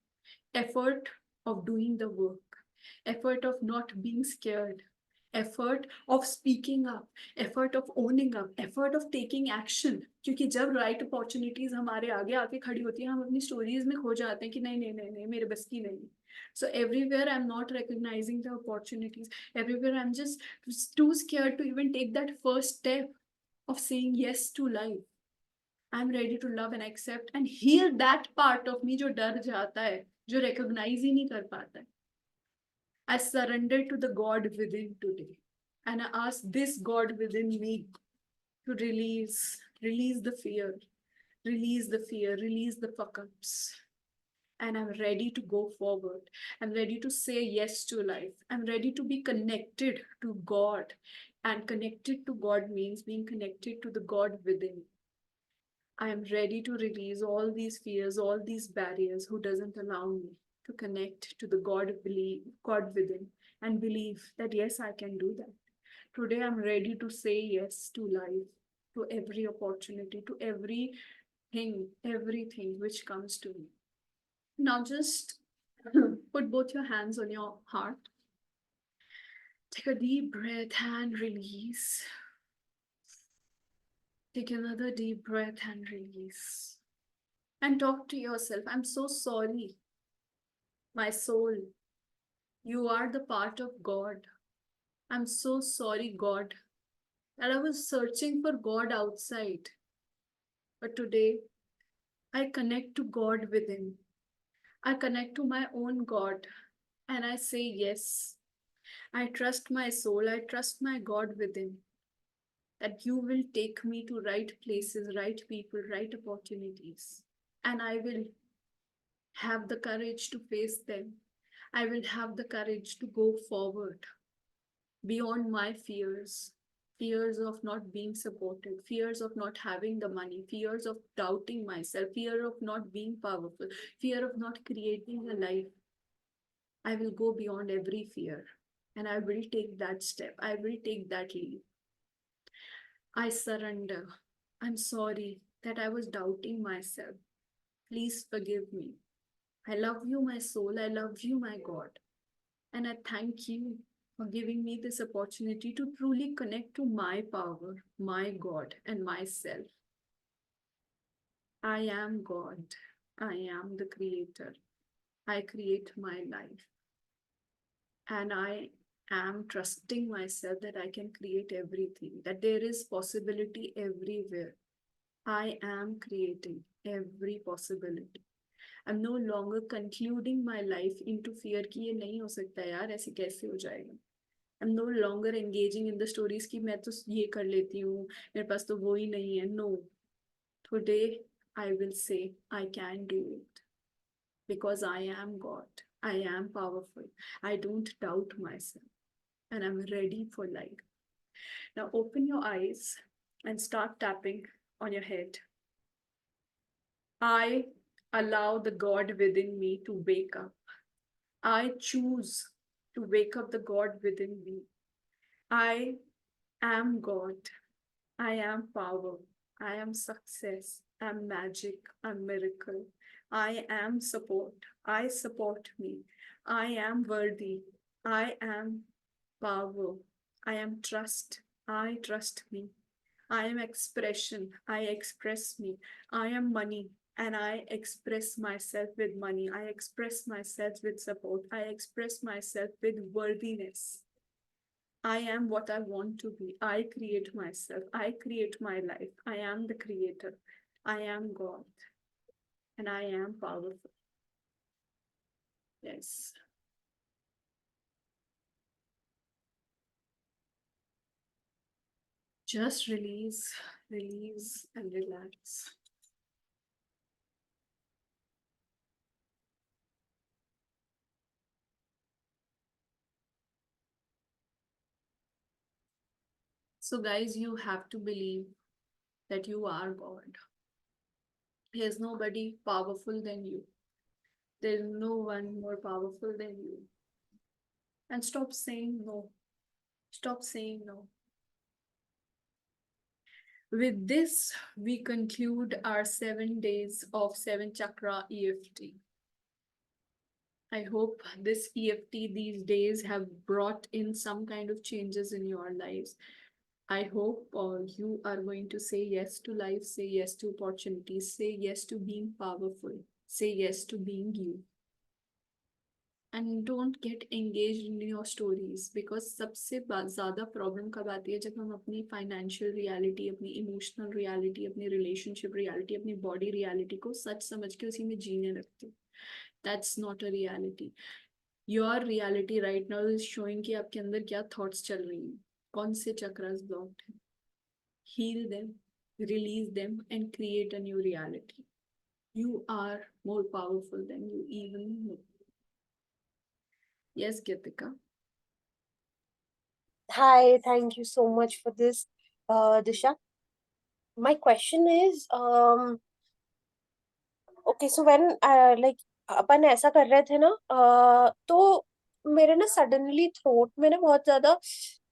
of doing the work, effort of not being scared, effort of speaking up, effort of owning up, effort of taking action. क्योंकि जब right opportunities हमारे आगे आके खड़ी होती हैं, हम अपनी stories में खो जाते हैं कि नहीं मेरे बस की नहीं. So everywhere I'm not recognizing the opportunities. Everywhere I'm just too scared to even take that first step of saying yes to life. I'm ready to love and accept and heal that part of me जो डर जाता है, जो recognize ही नहीं कर पाता है. I surrender to the God within today, and I ask this God within me to release the fear, release the fuck ups. And I'm ready to go forward. I'm ready to say yes to life. I'm ready to be connected to God. And connected to God means being connected to the God within. I am ready to release all these fears, all these barriers who doesn't allow me to connect to the God within and believe that yes, I can do that. Today I'm ready to say yes to life, to every opportunity, to everything which comes to me. Now just put both your hands on your heart. Take a deep breath and release. Take another deep breath and release. And talk to yourself. I'm so sorry, my soul. You are the part of God. I'm so sorry, God, that I was searching for God outside. But today, I connect to God within. I connect to my own God and I say yes. I trust my soul. I trust my God within. That you will take me to right places, right people, right opportunities. And I will have the courage to face them. I will have the courage to go forward beyond my fears. Fears of not being supported, fears of not having the money, fears of doubting myself, fear of not being powerful, fear of not creating a life. I will go beyond every fear and I will take that step. I will take that leap. I surrender. I'm sorry that I was doubting myself. Please forgive me. I love you, my soul. I love you, my God. And I thank you for giving me this opportunity to truly connect to my power, my God, and myself. I am God. I am the creator. I create my life. And I am trusting myself that I can create everything, that there is possibility everywhere. I am creating every possibility. I'm no longer concluding my life into fear कि ये नहीं हो सकता यार, ऐसे कैसे हो जाएगा. I'm no longer engaging in the stories कि मैं तो ये कर लेती हूँ, मेरे पास तो वो ही नहीं है. No. Today I will say I can do it because I am God. I am powerful. I don't doubt myself and I'm ready for life. Now open your eyes and start tapping on your head. I allow the God within me to wake up. I choose to wake up the God within me. I am God. I am power. I am success. I'm magic. I'm miracle. I am support. I support me. I am worthy. I am power. I am trust. I trust me. I am expression. I express me. I am money. And I express myself with money. I express myself with support. I express myself with worthiness. I am what I want to be. I create myself. I create my life. I am the creator. I am God. And I am powerful. Yes. Just release, release, and relax. So, guys, you have to believe that you are God. There's nobody powerful than you. There's no one more powerful than you. And stop saying no. Stop saying no. With this, we conclude our 7 days of 7 chakra EFT. I hope this EFT these days have brought in some kind of changes in your lives. I hope you are going to say yes to life, say yes to opportunities, say yes to being powerful, say yes to being you. And don't get engaged in your stories because सबसे ज़्यादा problem कब आती है जब हम अपनी financial reality, अपनी emotional reality, अपनी रिलेशनशिप रियलिटी, अपनी बॉडी रियलिटी को सच समझ के उसी में जीने लगते. That's not a reality. Your reality right now is showing कि आपके अंदर क्या thoughts चल रही हैं, कौन से chakras blocked हैं. Heal them, release them, and create a new reality. You are more powerful than you even know. Yes, Gitika. Hi, thank you so much for this, Disha. my question is, okay, so when like अपन ऐसा कर रहे थे ना, तो मेरे ना suddenly throat में ना बहुत ज्यादा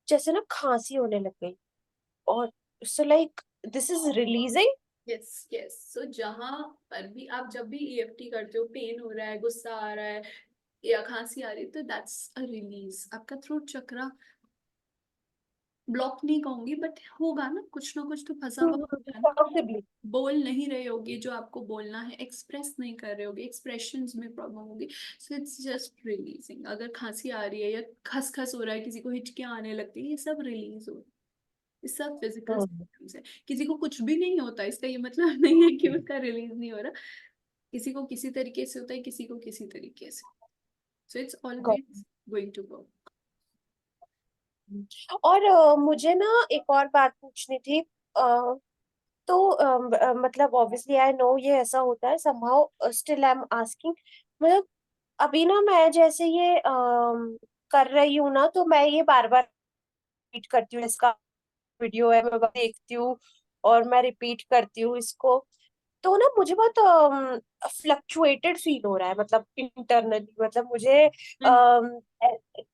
जैसे ना खांसी होने लग गई, और so like this is releasing. Yes yes, so जहां पर भी आप जब भी ईएफटी करते हो, पेन हो रहा है, गुस्सा आ रहा है या खांसी आ रही है, तो दैट्स अ रिलीज। आपका थ्रोट चक्रा ब्लॉक नहीं कहूंगी, बट होगा ना कुछ तो फंसा हुआ होगा ना। Possibly. बोल नहीं रहे होगे जो आपको बोलना है, एक्सप्रेस नहीं कर रहे होगे, एक्सप्रेशंस में प्रॉब्लम होगी, सो इट्स जस्ट रिलीजिंग। अगर खांसी आ रही है या खसखस हो रहा है, किसी को हिचकियां आने लगती है, ये सब रिलीज हो, ये सब फिजिकल सिम्टम्स है। किसी को कुछ भी नहीं होता, इसका ये मतलब नहीं है कि उसका रिलीज नहीं हो रहा। किसी को किसी तरीके से होता है, किसी को किसी तरीके से, so it's Got always going to work. it. और मुझे ना एक और बात पूछनी थी। तो मतलब ऑब्वियसली आई नो ये ऐसा होता है, somehow still I'm asking, मतलब अभी ना मैं जैसे ये कर रही हूँ ना, तो मैं ये बार बार रिपीट करती हूँ, इसका वीडियो है मैं देखती हूँ और मैं रिपीट करती हूँ इसको। तो ना मुझे बहुत फ्लक्चुएटेड फील हो रहा है, मतलब इंटरनली, मतलब मुझे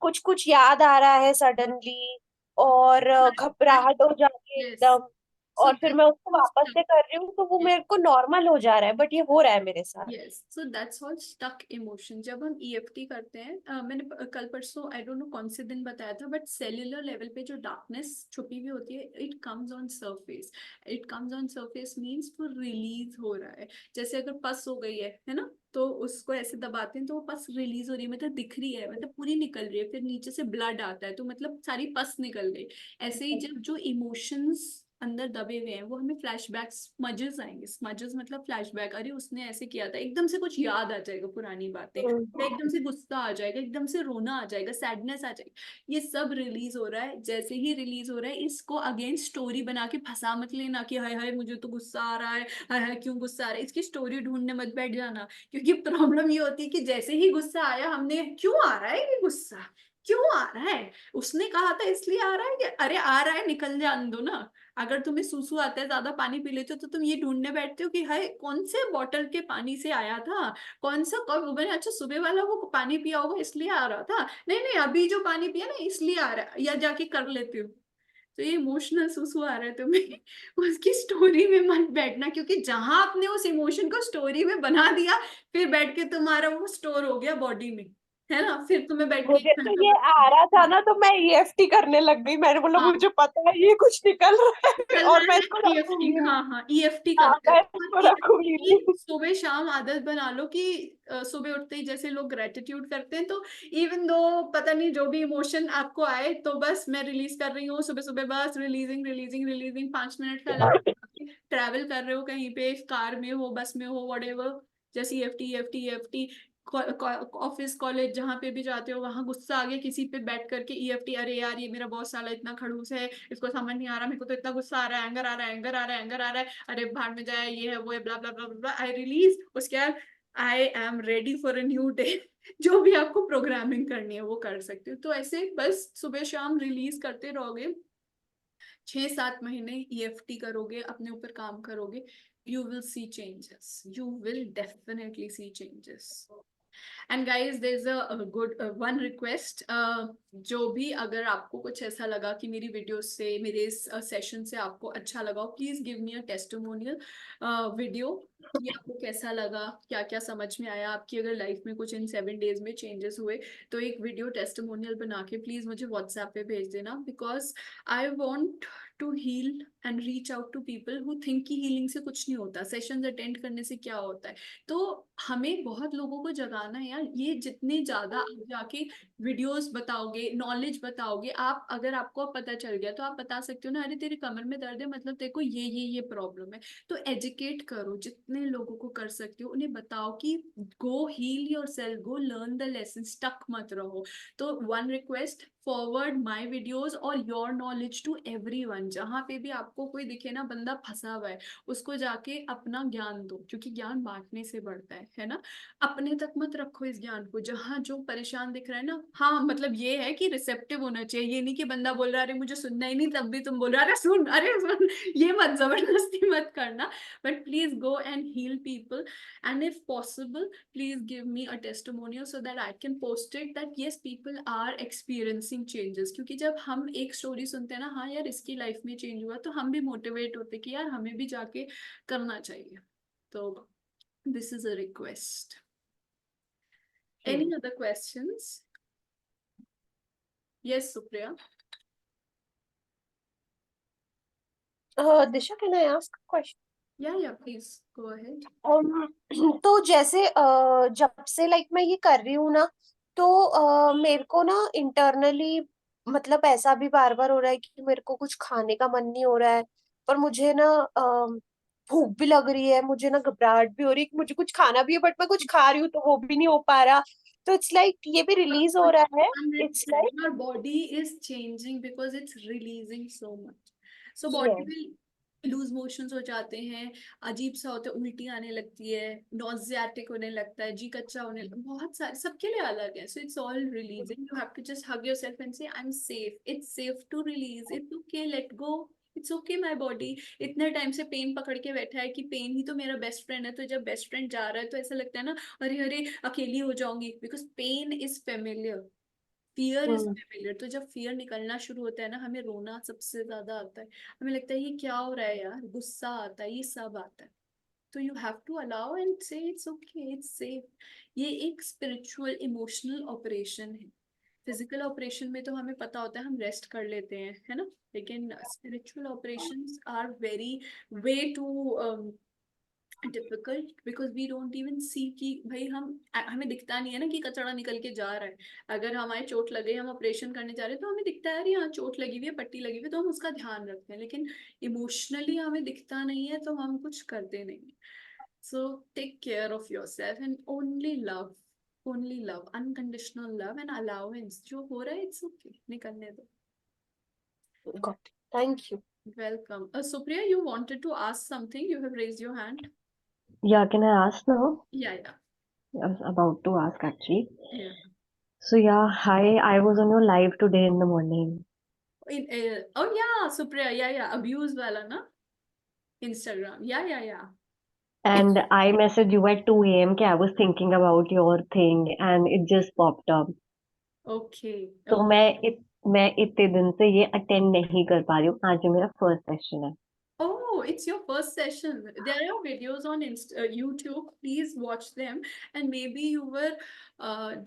कुछ कुछ याद आ रहा है सडनली, और घबराहट हो जाती है यस, एकदम, सो और फिर मैं उसको वापस से कर रही हूँ तो वो मेरे को नॉर्मल हो जा रहा है, बट ये हो रहा है मेरे साथ। Yes, so that's all stuck emotion. जब हम ईएफटी करते हैं, मैंने कल परसों आई डोंट नो कौन से दिन बताया था, बट सेल्यूलर लेवल पे जो डार्कनेस छुपी हुई होती है, it comes on surface. It comes on surface means वो रिलीज हो रहा है। जैसे अगर पस हो गई है ना, तो उसको ऐसे दबाते हैं तो वो पस रिलीज हो रही है, मतलब दिख रही है, मतलब पूरी निकल रही है, फिर नीचे से ब्लड आता है, तो मतलब सारी पस निकल गई। ऐसे ही जब जो इमोशंस अंदर दबे हुए हैं, वो हमें फ्लैशबैक, स्मजेस आएंगे। स्मजेस मतलब फ्लैशबैक, अरे उसने ऐसे किया था, एकदम से कुछ याद आ जाएगा पुरानी बातें, या एकदम से गुस्सा आ जाएगा, एकदम से रोना आ जाएगा, सैडनेस आ जाएगी। ये सब रिलीज हो रहा है। जैसे ही रिलीज हो रहा है, इसको अगेन स्टोरी बना के फंसा मत लेना कि हाय हाय मुझे तो गुस्सा आ रहा है, हाय हाय क्यों गुस्सा आ रहा है, इसकी स्टोरी ढूंढने मत बैठ जाना। क्योंकि प्रॉब्लम ये होती है कि जैसे ही गुस्सा आया, हमने क्यों आ रहा है ये गुस्सा, क्यों आ रहा है, उसने कहा था इसलिए आ रहा है, कि अरे आ रहा है निकल जाने दो ना। अगर तुम्हें सूसू आता है, ज्यादा पानी पी लेते हो, तो तुम ये ढूंढने बैठते हो कि हाय कौन से बॉटल के पानी से आया था, कौन सा कब मैंने, अच्छा सुबह वाला वो पानी पिया होगा इसलिए आ रहा था, नहीं नहीं अभी जो पानी पिया ना इसलिए आ रहा है, या जाके कर लेते हो। तो ये इमोशनल सुसु आ रहा है तुम्हें, उसकी स्टोरी में मत बैठना, क्योंकि जहां आपने उस इमोशन को स्टोरी में बना दिया, फिर बैठ के तुम्हारा वो स्टोर हो गया बॉडी में, है ना, फिर तुम्हें बैठ के मुझे तो ये आ रहा था ना, तो मैं ईएफटी करने लग गई, मैंने बोला हाँ मुझे पता है ये कुछ निकल रहा है चल रहा और है मैं ना इसको ईएफटी, रखूंगी नहीं। हाँ हाँ ईएफटी हाँ, करते मैं हैं। इसको और रखूंगी ईएफटी नहीं। सुबह शाम आदत बना लो कि सुबह उठते ही जैसे लोग ग्रेटिट्यूड करते हैं, तो इवन दो पता नहीं जो भी इमोशन आपको आए, तो बस मैं रिलीज कर रही हूँ सुबह सुबह, बस रिलीजिंग रिलीजिंग रिलीजिंग, 5 मिनट का अलग। ट्रैवल कर रहे हो कहीं पे, कार में हो, बस में हो, व्हाटएवर, जैसे EFT EFT EFT. Office college जहाँ पे भी जाते हो, वहां गुस्सा आ गया किसी पे, बैठ करके ईएफटी, अरे यार ये मेरा बॉस साला इतना खड़ूस है, इसको समझ नहीं आ रहा, मेरे को तो इतना गुस्सा आ रहा है, एंगर आ रहा है, एंगर आ रहा है, एंगर आ रहा है, अरे भाड़ में जाए, ये है वो है, ब्ला ब्ला ब्ला ब्ला, आई रिलीज। उसके बाद I am ready for a new day. जो भी आपको प्रोग्रामिंग करनी है वो कर सकते हो। तो ऐसे बस सुबह शाम रिलीज करते रहोगे, 6-7 महीने ईएफटी करोगे, अपने ऊपर काम करोगे, you will see changes, you will definitely see changes. And guys there is a good one request, जो भी अगर आपको कुछ ऐसा लगा कि मेरी वीडियो से, मेरे इस सेशन से आपको अच्छा लगा, please give me a testimonial video कि आपको कैसा लगा, क्या क्या समझ में आया, आपकी अगर लाइफ में कुछ इन 7 डेज में चेंजेस हुए, तो एक वीडियो टेस्टिमोनियल बना के प्लीज मुझे व्हाट्सएप पे भेज देना, because I want to heal and reach out to people who think कि हीलिंग से कुछ नहीं होता, सेशंस अटेंड करने से क्या होता है। तो हमें बहुत लोगों को जगाना है यार। ये जितने ज्यादा आप जाके वीडियोस बताओगे, नॉलेज बताओगे, आप अगर आपको पता चल गया तो आप बता सकते हो ना, अरे तेरे कमर में दर्द है, मतलब तेरे को ये प्रॉब्लम है। तो एजुकेट करो, जितने लोगों को कर सकते हो उन्हें बताओ कि go heal yourself, go learn the lesson, stuck मत रहो। तो one request, forward my videos और योर नॉलेज टू एवरीवन। जहां पे भी आपको कोई दिखे ना बंदा फंसा हुआ है, उसको जाके अपना ज्ञान दो, क्योंकि ज्ञान बांटने से बढ़ता है ना। अपने तक मत रखो इस ज्ञान को। जहां जो परेशान दिख रहा है ना, हाँ मतलब ये है कि रिसेप्टिव होना चाहिए, ये नहीं कि बंदा बोल रहा है अरे मुझे सुनना ही नहीं, तब भी तुम बोल रहे हो अरे सुन, ये मत जबरदस्ती मत करना। But please go and heal people, and if possible please give me a testimonial so that I can post it that yes people are experiencing changes. क्योंकि जब हम एक स्टोरी सुनते हैं ना, हाँ यार इसकी लाइफ में चेंज हुआ, तो हम भी मोटिवेट होते हैं कि यार हमें भी जाके करना चाहिए। तो this is a request. Any other questions? Yes, Supriya. Disha, can I ask a question? Yeah, please go ahead. तो जैसे जब से लाइक मैं ये कर रही हूँ ना, तो मेरे को ना इंटरनली मतलब ऐसा भी बार बार हो रहा है कि मेरे को कुछ खाने का मन नहीं हो रहा है, पर मुझे ना भूख भी लग रही है, मुझे ना घबराहट भी हो रही है कि मुझे कुछ खाना भी है, बट मैं कुछ खा रही हूँ तो वो भी नहीं हो पा रहा। तो इट्स लाइक ये भी रिलीज हो रहा है। It's 100%. Like Your body is changing because it's releasing so much. So body yes. will lose motions हो जाते हैं, अजीब सा होता है, उल्टी आने लगती है, नॉजियाटिक होने लगता है, जी कच्चा होने लगता है, बहुत सारे सबके लिए अलग है। So it's all releasing. You have to just hug yourself and say I'm safe. It's safe to release. It's okay. Let go. It's okay my body. इतने टाइम से पेन पकड़ के बैठा है कि पेन ही तो मेरा बेस्ट फ्रेंड है, तो जब बेस्ट फ्रेंड जा रहा है तो ऐसा लगता है ना अरे अरे अकेली हो जाऊंगी, because pain is familiar, fear is familiar. तो जब फियर निकलना शुरू होता है ना, हमें रोना सबसे ज्यादा आता है, हमें लगता है ये क्या हो रहा है यार, गुस्सा आता है, ये सब आता है। तो you have to allow and say it's okay, it's safe. ये एक स्पिरिचुअल इमोशनल ऑपरेशन है। फिजिकल ऑपरेशन में तो हमें पता होता है, हम रेस्ट कर लेते हैं, है ना, लेकिन spiritual operations are very way too difficult, because we don't even see कि भाई हमें दिखता नहीं है ना कि कचरा निकल के जा रहा है। अगर हमारे चोट लगे, हम ऑपरेशन करने जा रहे हैं, तो हमें दिखता है अरे यहाँ चोट लगी हुई है, पट्टी लगी हुई है, तो हम उसका ध्यान रखते हैं, लेकिन इमोशनली हमें दिखता नहीं है तो हम कुछ करते नहीं। So take care of yourself and only love, unconditional love and allowance. जो हो रहा है इट्स ओके, निकलने दो। Got it. Thank you. Welcome. Supriya, you wanted to ask something, you have raised your hand. Yeah, can I ask now? Yeah. I was about to ask actually. Yeah. So yeah, hi, I was on your live today in the morning. Oh yeah, Supriya, yeah, abuse wala na, Instagram, yeah. And I messaged you at 2 a.m. कि I was thinking about your thing and it just popped up. Okay. तो मैं इतने दिन से ये attend नहीं कर पा रही हूँ, आज ये मेरा फर्स्ट सेशन है। Oh, it's your first session. There are videos on YouTube. Please watch them, and maybe you were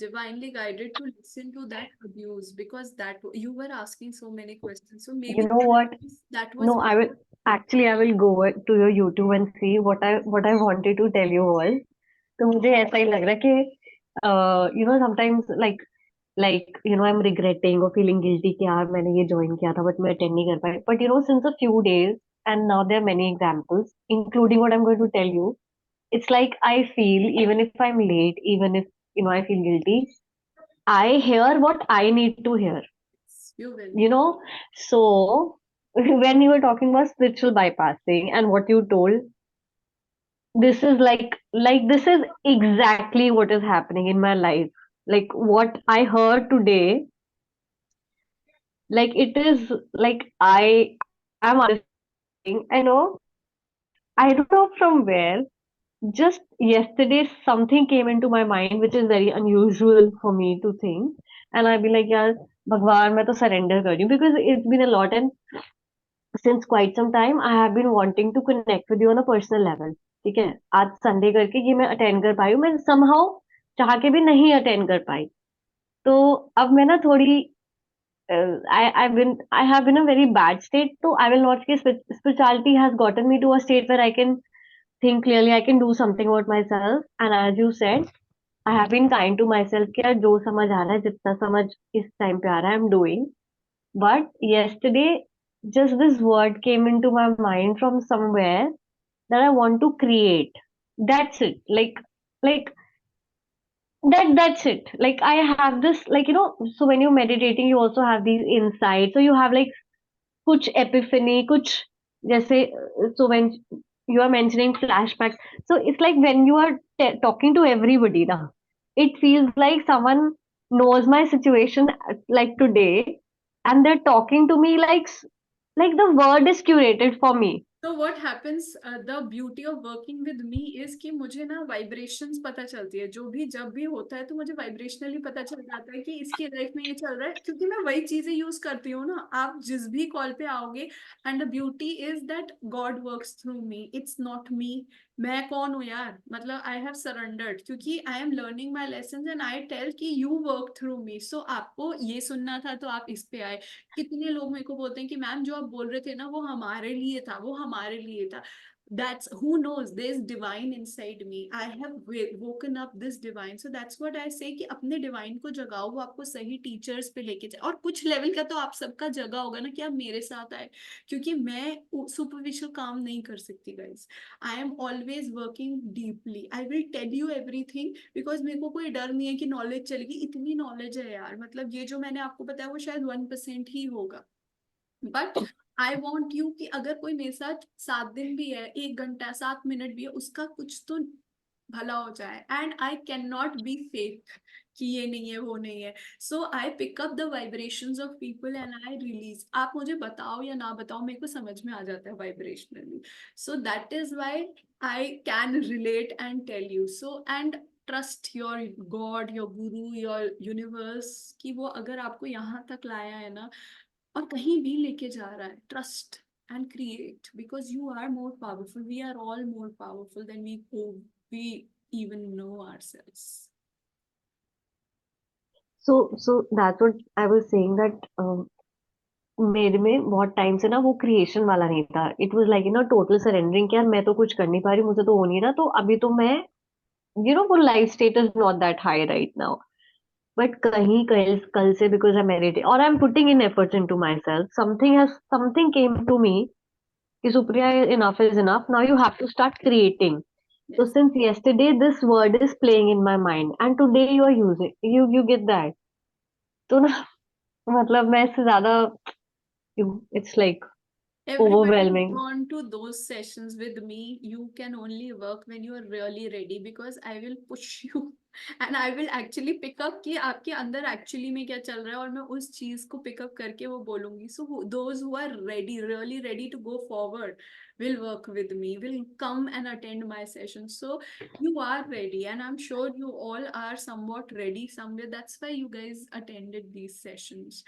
divinely guided to listen to that abuse, because that you were asking so many questions. So maybe You know what? that was No, I will go to your YouTube and see what I wanted to tell you all. तो मुझे ऐसा ही लग रहा है कि you know sometimes I'm regretting or feeling guilty कि यार मैंने ये join किया था but मैं attend नहीं कर पाई. But you know, since a few days and now there are many examples, including what I'm going to tell you. It's like I feel even if I'm late, even if I feel guilty, I hear what I need to hear. you will. You know, so when you were talking about spiritual bypassing and what you told, this is like this is exactly what is happening in my life. Like what I heard today, like it is like I am understanding. I know, I don't know from where. Just yesterday, something came into my mind, which is very unusual for me to think. And I'll be like, yeah, Bhagwan, मैं तो surrender कर रही हूँ because it's been a lot and since quite some time I have been wanting to connect with you on a personal level. ठीक है, आज Sunday करके ये मैं अटेंड कर पाई हूँ, मैं somehow चाह के भी नहीं अटेंड कर पाई। तो अब मैं ना थोड़ी I have been a very bad state. So I will not say spirituality has gotten me to a state where I can think clearly, I can do something about myself. And as you said, I have been kind to myself कि यार जो समझ आ रहा है, जितना समझ इस time पे आ रहा है, I'm doing. But yesterday, just this word came into my mind from somewhere that I want to create. That's it. Like that's it. Like I have this, so when you're meditating, you also have these insights. So you have like कुछ epiphany, कुछ जैसे, so when you are mentioning flashback, so it's like when you are talking to everybody now, it feels like someone knows my situation like today, and they're talking to me like the word is curated for me. So what happens, the beauty of working with me is कि मुझे ना vibrations पता चलती है, जो भी जब भी होता है तो मुझे vibrationally पता चल जाता है कि इसकी लाइफ में ये चल रहा है, क्योंकि मैं वही चीजें यूज करती हूँ ना। आप जिस भी कॉल पे आओगे, and the beauty is that God works through me, it's not me. मैं कौन हूँ यार, मतलब आई हैव सरेंडर्ड, क्योंकि I am learning my lesson and I tell कि you work through me. So आपको ये सुनना था तो आप इस पे आए। कितने लोग मेरे को बोलते हैं कि मैम जो आप बोल रहे थे ना वो हमारे लिए था, वो हमारे लिए था। That's who knows, there's divine inside me, I have woken up this divine, so that's what I say कि अपने divine को जगाओ, वो आपको सही टीचर्स पे लेके जाए। और कुछ लेवल का तो आप सबका जगा होगा ना कि आप मेरे साथ आए, क्योंकि मैं सुपरफिशियल काम नहीं कर सकती guys. I am always working deeply, I will tell you everything, because मेरे को कोई डर नहीं है कि नॉलेज चलेगी। इतनी नॉलेज है यार, मतलब ये जो मैंने आपको बताया वो शायद 1% ही होगा, बट आई वॉन्ट यू कि अगर कोई मेरे साथ 7 दिन भी है, 1 घंटा 7 मिनट भी है, उसका कुछ तो भला हो जाए। And I can not be fake कि ये नहीं है वो नहीं है। So I pick up the vibrations of people and I release. आप मुझे बताओ या ना बताओ, मेरे को समझ में आ जाता है vibrationally. So that is why I can relate and tell you. So and trust your God, your guru, your universe, कि वो अगर आपको यहाँ तक लाया है ना और कहीं भी लेके जा रहा है, trust and create, because you are more powerful, we are all more powerful than we even know ourselves. So that's what I was saying that मेरे में बहुत टाइम से ना वो क्रिएशन वाला नहीं था। It was like total surrendering कि यार मैं तो कुछ कर नहीं पा रही, मुझे तो हो नहीं रहा, तो अभी तो मैं वो life status not that high right now. But कहीं कल कल से बिकॉज आई मेडिटेट और I am putting in efforts into myself, something came to me कि Supriya, enough is enough, now you have to start creating. So Yes. since yesterday this word is playing in my mind and today you are using, you get that, तो ना मतलब मैं इससे ज्यादा, it's like Everybody who's overwhelming. gone to those sessions with me, you can only work when you are really ready, because I will push you and I will actually pick up कि आपके अंदर actually में क्या चल रहा है, और मैं उस चीज को pick up करके वो बोलूंगी। So those who are ready, really ready to go forward, will work with me, will come and attend my sessions. So you are ready, and I'm sure you all are somewhat ready somewhere. That's why you guys attended these sessions.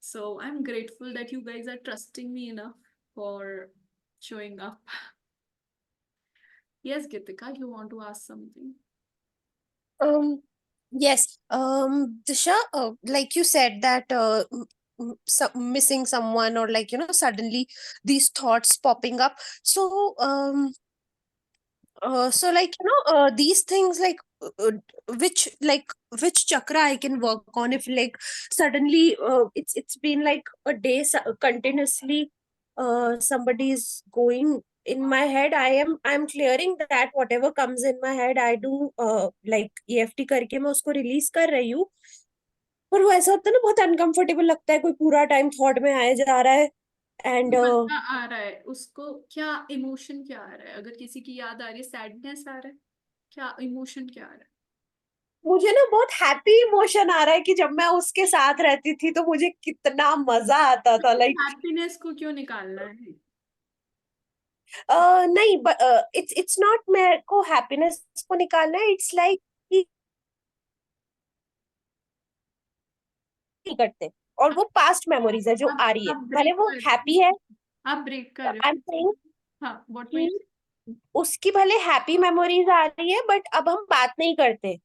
So I'm grateful that you guys are trusting me enough for showing up. Yes, Gitika, you want to ask something? Yes, Disha, like you said that missing someone, or like, suddenly these thoughts popping up. So, so like, these things, like, which chakra I can work on if like suddenly it's been like a day continuously somebody is going in my head. I'm clearing that whatever comes in my head I do like EFT करके मैं उसको release कर रही हूँ। पर वो ऐसा होता है ना, बहुत अनकंफर्टेबल लगता है, कोई पूरा टाइम थॉट में आए जा रहा है। एंड मजा आ रहा है उसको, क्या इमोशन क्या आ रहा है? अगर किसी की याद आ रही है, सैडनेस आ रहा है, क्या इमोशन क्या आ रहा है? मुझे ना बहुत हैप्पी इमोशन आ रहा है कि जब मैं उसके साथ रहती थी तो मुझे कितना मजा आता था। लाइक हैप्पीनेस को क्यों निकालना है? नहीं, इट्स नॉट मेरे को हैप्पीनेस को निकालना है। इट्स लाइक करते, और वो पास्ट मेमोरीज है जो आ रही है, आप भले ब्रेक वो कर हैप्पी है। आप ब्रेक कर रहे आई एम सेइंग हो। हाँ, व्हाट कि उसकी भले हैप्पी मेमोरीज आ रही है, बट अब हम बात नहीं करते।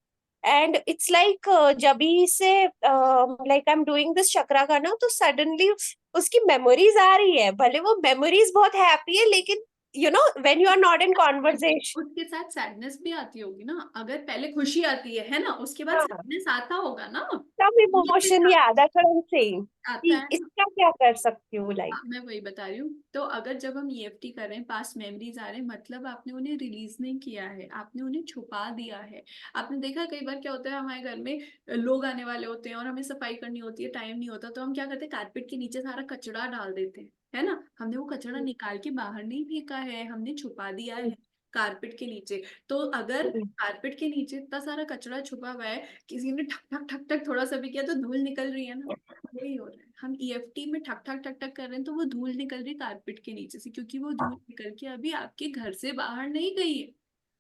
एंड इट्स लाइक जब भी से like I am doing this chakra का ना, तो सडनली उसकी मेमोरीज आ रही है, भले वो मेमोरीज बहुत हैप्पी है, लेकिन when you are not in conversation, उसके साथ सैडनेस भी आती होगी ना। अगर पहले खुशी आती है ना, उसके बाद सैडनेस आता होगा ना। सब ये इमोशन याद है। आता कि है ना। इसका क्या कर सकती हूँ लाइक। हाँ, मैं वही बता रही हूँ। तो अगर जब हम EFT कर रहे हैं, पास्ट मेमोरीज आ रहे हैं, मतलब आपने उन्हें रिलीज नहीं किया है, आपने उन्हें छुपा दिया है। आपने देखा कई बार क्या होता है, हमारे घर में लोग आने वाले होते हैं और हमें सफाई करनी होती है, टाइम नहीं होता, तो हम क्या करते हैं, कारपेट के नीचे सारा कचरा डाल देते हैं, है ना। हमने वो कचरा निकाल के बाहर नहीं फेंका है, हमने छुपा दिया है। कारपेट के नीचे। तो अगर कारपेट के नीचे इतना सारा कचरा छुपा हुआ है, किसी ने ठक ठक ठक ठक थोड़ा सा भी किया तो धूल निकल रही है ना, यही हो रहा है। हम EFT में ठक ठक ठक ठक कर रहे हैं तो वो धूल निकल रही कारपेट के नीचे से, क्योंकि वो धूल निकल के अभी आपके घर से बाहर नहीं गई है,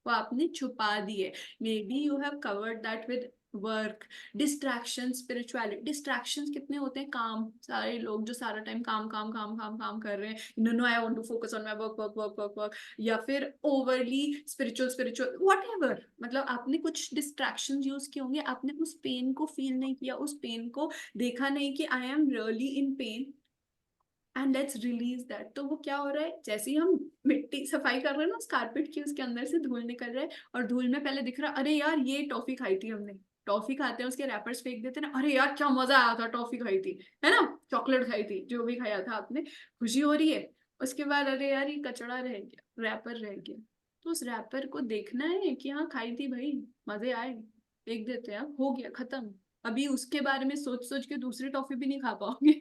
वो आपने छुपा दी है। May be you have covered that with work, distraction, spirituality. Distractions कितने होते हैं, काम, सारे लोग जो सारा टाइम काम काम काम काम काम कर रहे हैं, no no I want to focus on my work work work work work, या फिर ओवरली स्पिरिचुअल स्पिरिचुअल व्हाटएवर, मतलब आपने कुछ डिस्ट्रैक्शंस यूज किए होंगे, आपने उस पेन को फील नहीं किया, उस पेन को देखा नहीं कि I am really in pen and let's release that. तो वो क्या हो रहा है, जैसे ही हम मिट्टी सफाई कर रहे हैं ना उस कारपेट की, उसके अंदर से धूल निकल रहा है, और धूल में पहले दिख रहा है अरे यार ये टॉफी खाई थी हमने, टॉफी खाते हैं उसके रैपर्स फेंक देते हैं ना, अरे यार क्या मजा आया था, टॉफी खाई थी, है ना, चॉकलेट खाई थी, जो भी खाया था आपने, खुशी हो रही है। उसके बाद अरे यार ये कचड़ा रह गया, रैपर रह गया, तो उस रैपर को देखना है कि हाँ खाई थी भाई, मजे आए, फेंक देते हैं, हो गया खत्म। अभी उसके बारे में सोच सोच के दूसरी टॉफी भी नहीं खा पाओगे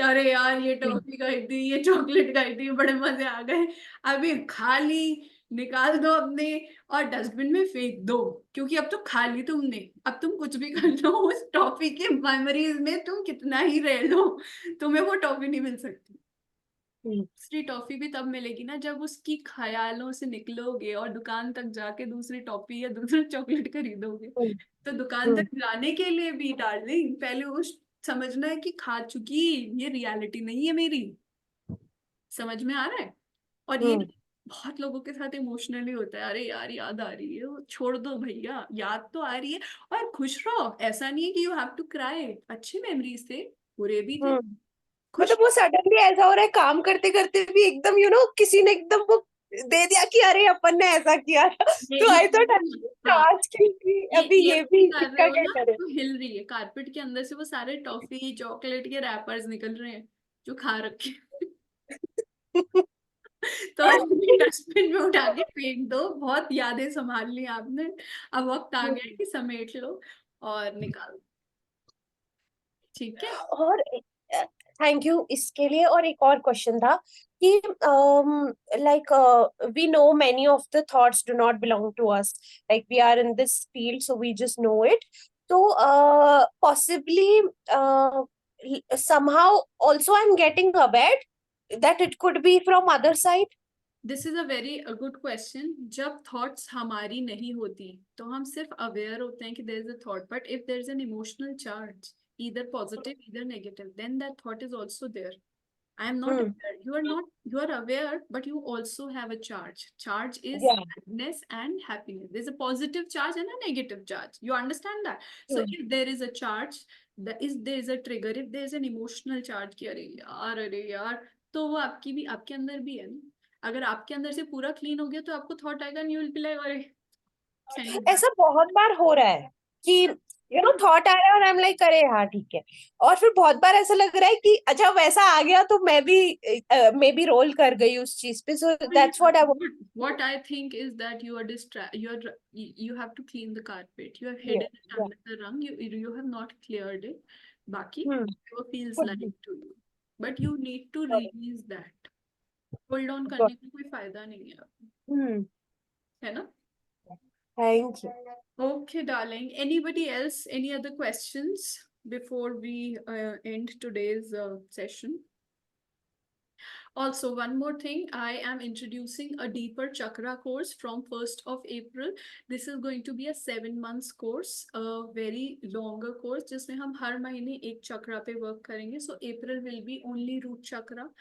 अरे यार ये टॉफी खाई थी, ये चॉकलेट खाई थी, बड़े मजे आ गए, अभी खा ली, निकाल दो अपने और डस्टबिन में फेंक दो, क्योंकि अब तो खा ली तुमने, अब तुम कुछ भी कर लो उस टॉफी की मेमोरीज में, तुम कितना ही रह लो, तुम्हें वो टॉफी नहीं मिल सकती। दूसरी टॉफी भी तब मिलेगी ना जब उसकी ख्यालों से निकलोगे और दुकान तक जाके दूसरी टॉफी या दूसरा चॉकलेट खरीदोगे। तो दुकान तक जाने के लिए भी डार्लिंग पहले उस समझना है कि खा चुकी, ये रियलिटी नहीं है मेरी, समझ में आ रहा है। और ये बहुत लोगों के साथ इमोशनली होता है, अरे यार याद आ रही है, वो छोड़ दो भैया, याद तो आ रही है, और खुश रहो, ऐसा नहीं है कि यू हैव टू क्राई, अच्छे मेमोरीज थे, बुरे भी थे, खुश मतलब वो सडनली ऐसा हो रहा है काम करते करते भी एकदम किसी ने एकदम वो दे दिया कि अरे अपन ने ऐसा किया था, तो आई थॉट हाँ, आज की अभी ये EFT भी कर रहे इसका हो क्या ना करें। तो हिल रही है कारपेट के अंदर से, वो सारे टॉफी चॉकलेट के रैपर्स निकल रहे हैं जो खा रखे तो डस्टबिन में उठा के फेंक दो, बहुत यादें संभाल ली आपने, अब वक्त आ गया कि समेट लो और निकाल दो, ठीक है। और थैंक यू इसके लिए। और एक और क्वेश्चन था कि like we know many of the thoughts do not belong to us, like we are in this field so we just know it, तो possibly somehow also I'm getting aware that it could be from other side. This is a very good question. जब thoughts हमारी नहीं होती तो हम सिर्फ aware होते हैं कि there is a thought, but if there is an emotional charge, either positive either negative, then that thought is also there. I am not aware, you are not, you are aware but you also have a charge. Charge is Yeah. sadness and happiness, there's a positive charge and a negative charge, you understand that? So if there is a charge, there is a trigger, if there is an emotional charge कि अरे यार, तो वो आपकी भी, आपके अंदर भी है ना। अगर आपके अंदर से पूरा क्लीन हो गया तो आपको थॉट आएगा, न्यू विल बी लाइक अरे send it back. ऐसा बहुत बार हो रहा है कि थॉट आ रहा है और आई एम लाइक अरे हाँ ठीक है, और फिर बहुत बार ऐसा लग रहा है कि अच्छा वैसा आ गया तो मैं भी रोल कर गई उस चीज पे, so that's what I What I think is that you are you have to clean the carpet, you have Yeah, hidden it under the rug, you have not cleared it, baki Hmm. whatever feels Could like be. to you, but you need to Got it. release that, hold on Got करने का कोई फायदा नहीं है, है ना। Thank you. Okay, darling. Anybody else? Any other questions before we end today's session? Also, one more thing, I am introducing a deeper chakra course from 1st of April. This is going to be a 7 months course, a very longer course, जिसमें हम हर महीने एक चक्रा पे work करेंगे. So April will be only root chakra.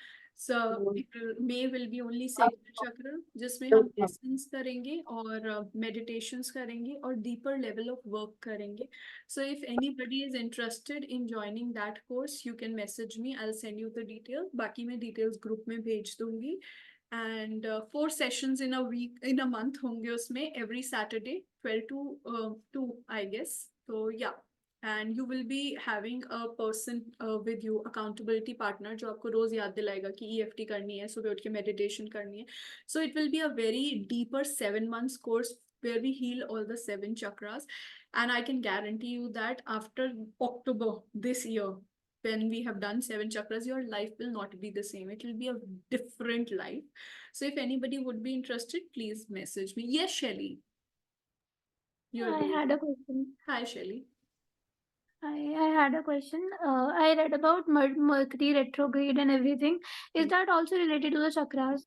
So May will be only sacral chakra, जिसमें हम lessons करेंगे और meditations करेंगे और deeper level of work करेंगे. So if anybody is interested in joining that course, you can message me. I'll send you the details. बाकी मैं details group में भेज दूंगी. And 4 sessions in a week, in a month होंगे उसमें, every Saturday 12 to 2, I guess. So yeah. And you will be having a person with you, accountability partner, जो आपको रोज याद दिलाएगा कि EFT करनी है, सुबह उठ के meditation करनी है. So it will be a very deeper 7 months course where we heal all the 7 chakras. And I can guarantee you that after October this year, when we have done 7 chakras, your life will not be the same. It will be a different life. So if anybody would be interested, please message me. Yes, Shelly. You're I had welcome. a question. Hi, Shelly. I had a question. I read about Mercury retrograde and everything. Is that also related to the chakras?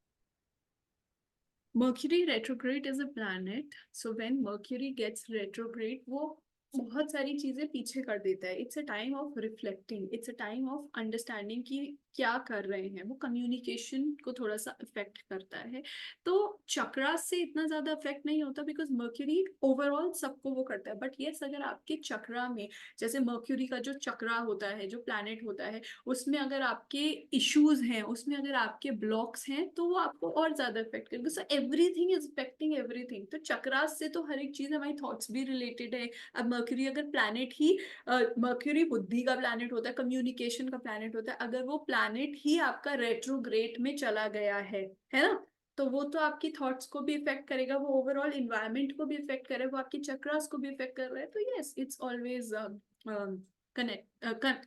Mercury retrograde is a planet. So when Mercury gets retrograde, वो बहुत सारी चीजें पीछे कर देता है. It's a time of reflecting. It's a time of understanding कि क्या कर रहे हैं. वो कम्युनिकेशन को थोड़ा सा इफेक्ट करता है. तो चक्रास से इतना ज्यादा इफेक्ट नहीं होता बिकॉज मर्क्यूरी ओवरऑल सबको वो करता है. बट यस, अगर आपके चक्रा में, जैसे मर्क्यूरी का जो चक्रा होता है, जो प्लैनेट होता है, उसमें अगर आपके इश्यूज हैं, उसमें अगर आपके ब्लॉक्स हैं, तो वो आपको और ज्यादा इफेक्ट करेगा. So everything is effecting everything. तो चक्रास से तो हर एक चीज, हमारी थॉट्स भी रिलेटेड है. अब मर्क्यूरी अगर प्लैनेट ही, मर्क्यूरी बुद्धि का प्लैनेट होता है, कम्युनिकेशन का प्लैनेट होता है. अगर वो प्लैनेट ही आपका रेट्रोग्रेड में चला गया है ना, तो वो तो आपकी थॉट्स को भी इफेक्ट करेगा, वो ओवरऑल इन्वायरमेंट को भी इफेक्ट करेगा, वो आपकी चक्रास को भी इफेक्ट कर रहा है. तो yes, it's always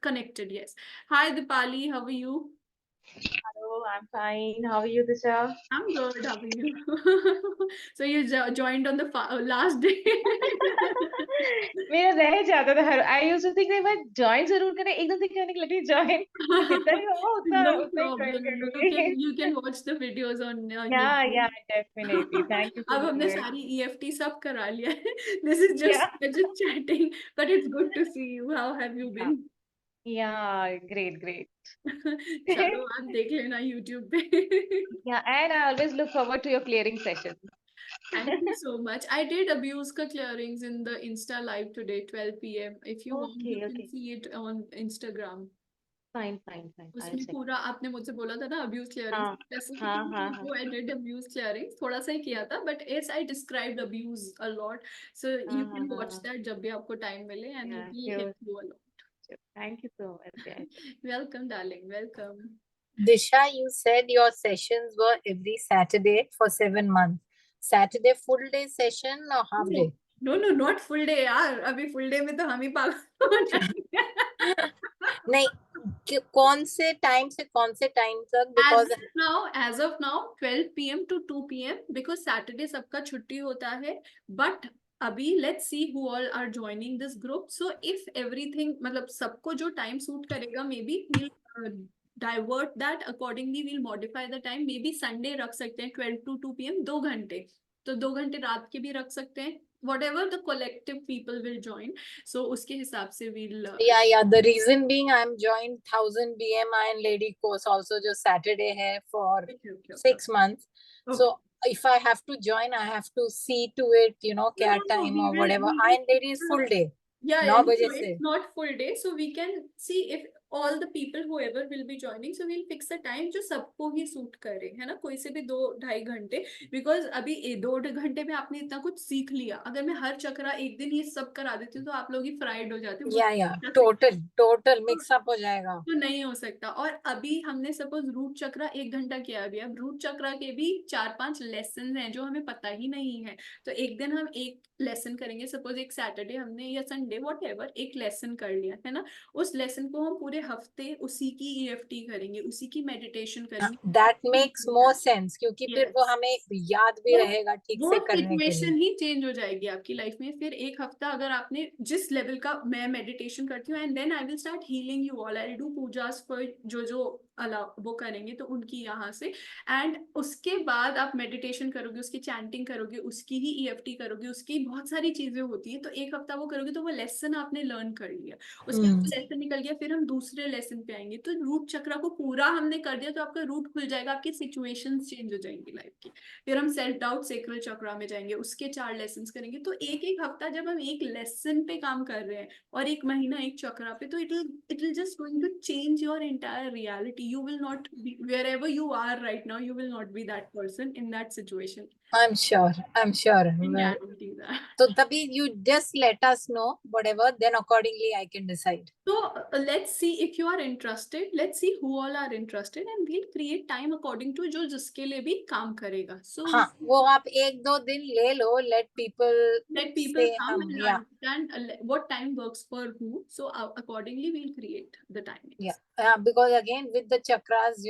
connected. Yes. Hi Dipali, how are you? Hello, I'm fine. How are you, Disha? I'm good. How are you? So you joined on the last day. मेरा रह जाता था हर आई यूज्ड टू थिंक एक बार join जरूर करें, एकदम से कहने की लगी ज्वाइन जितना ही हो उतना No उतना ही ज्वाइन problem. कर लूंगी. You can watch the videos on Yeah, YouTube. yeah, definitely. Thank you so अब हमने much. सारी EFT सब करा लिया है. This is just chatting, but it's good to see you. How have you been? Yeah, great, great. चलो आप देख लेना YouTube पे. Yeah, and I always look forward to your clearing session. Thank you so much. I did abuse ka clearings in the Insta live today, 12 p.m. If you want, you can see it on Instagram. Fine, fine, fine. I'll उसमें check. पूरा आपने मुझसे बोला था ना abuse clearings. हाँ, Specifically, वो I did abuse clearings. थोड़ा सा ही किया था, but yes, I described abuse a lot. So you can watch that जब भी आपको time मिले, and it will help you a lot. Thank you so much. Yes. Welcome, darling. Welcome. Disha, you said your sessions were every Saturday for 7 months. Saturday full day session or half day? No, not full day यार. अभी full day में तो हम ही पागल हो जाएंगे. नहीं, कौन से टाइम से कौन से टाइम तक? Because as of now 12 p.m. to 2 p.m. because Saturday सबका छुट्टी होता है. But अभी let's see who all are joining this group. So if everything, मतलब सबको जो time suit करेगा, maybe we'll divert that accordingly. We'll modify the time. Maybe Sunday रख सकते हैं 12 to 2 p.m. 2 घंटे. तो 2 घंटे रात के भी रख सकते हैं. Whatever the collective people will join, so उसके हिसाब से we'll yeah, the reason being I'm joined 1000 BMI and lady course also जो Saturday है for 6 months. So if I have to join, I have to see to it, you know, क्या time or whatever. Iron lady is full day. Yeah, 9 बजे so से. it's not full day, so we can see if all the people whoever will be joining, so we'll fix a time जो सबको ही suit करे, है ना. कोई से भी 2-2.5 घंटे, because अभी 2 घंटे में आपने इतना कुछ सीख लिया. अगर मैं हर चक्रा एक दिन ये सब करा देती हूँ तो आप लोग ही फ्राइड हो जाते हो. Yeah, total mix up हो जाएगा. तो नहीं हो सकता. और अभी हमने सपोज रूट चक्रा 1 घंटा किया. अभी अब रूट चक्रा के भी 4-5 लेसन हैं जो हमें पता ही नहीं है. तो एक दिन हम एक लेसन करेंगे. सपोज एक सैटरडे हमने या संडे व्हाटएवर एक लेसन कर लिया है ना, उस लेसन को हम पूरे हफ्ते उसी की EFT करेंगे, उसी की मेडिटेशन करेंगे. That makes more sense क्योंकि फिर वो हमें याद भी रहेगा ठीक से करने के लिए. सिचुएशन ही चेंज हो जाएगी आपकी लाइफ में. फिर एक हफ्ता अगर आपने जिस लेवल का, मैं मेडिटेशन करती हूँ, and then I will start healing you all. I do pujas for जो वो करेंगे तो उनकी यहाँ से, एंड उसके बाद आप मेडिटेशन करोगे, उसकी चैंटिंग करोगे, उसकी ही EFT करोगे, उसकी बहुत सारी चीजें होती है. तो एक हफ्ता वो करोगे तो वो लेसन आपने लर्न कर लिया. उसके बाद लेसन निकल गया, फिर हम दूसरे लेसन पे आएंगे. तो रूट चक्रा को पूरा हमने कर दिया तो आपका रूट खुल जाएगा, आपकी सिचुएशंस चेंज हो जाएंगी लाइफ की. फिर हम सेल्फ डाउट सेक्रल चक्रा में जाएंगे, उसके 4 लेसन करेंगे. तो एक हफ्ता जब हम एक लेसन पे काम कर रहे हैं और 1 महीना एक चक्रा पे, तो it will just going to change your entire reality. You will not be wherever you are right now. You will not be that person in that situation. I'm sure. can Well, guarantee that. so Tabi, you just let us know whatever, then accordingly I can decide. So let's see if you are interested. Let's see who all are interested, and we'll create time according to जो जिसके लिए भी काम करेगा. So हाँ, वो आप 1-2 दिन ले लो. Let people let people say come and yeah. understand what time works for who. So accordingly, we'll create the timings. Yeah, because again with the chakras,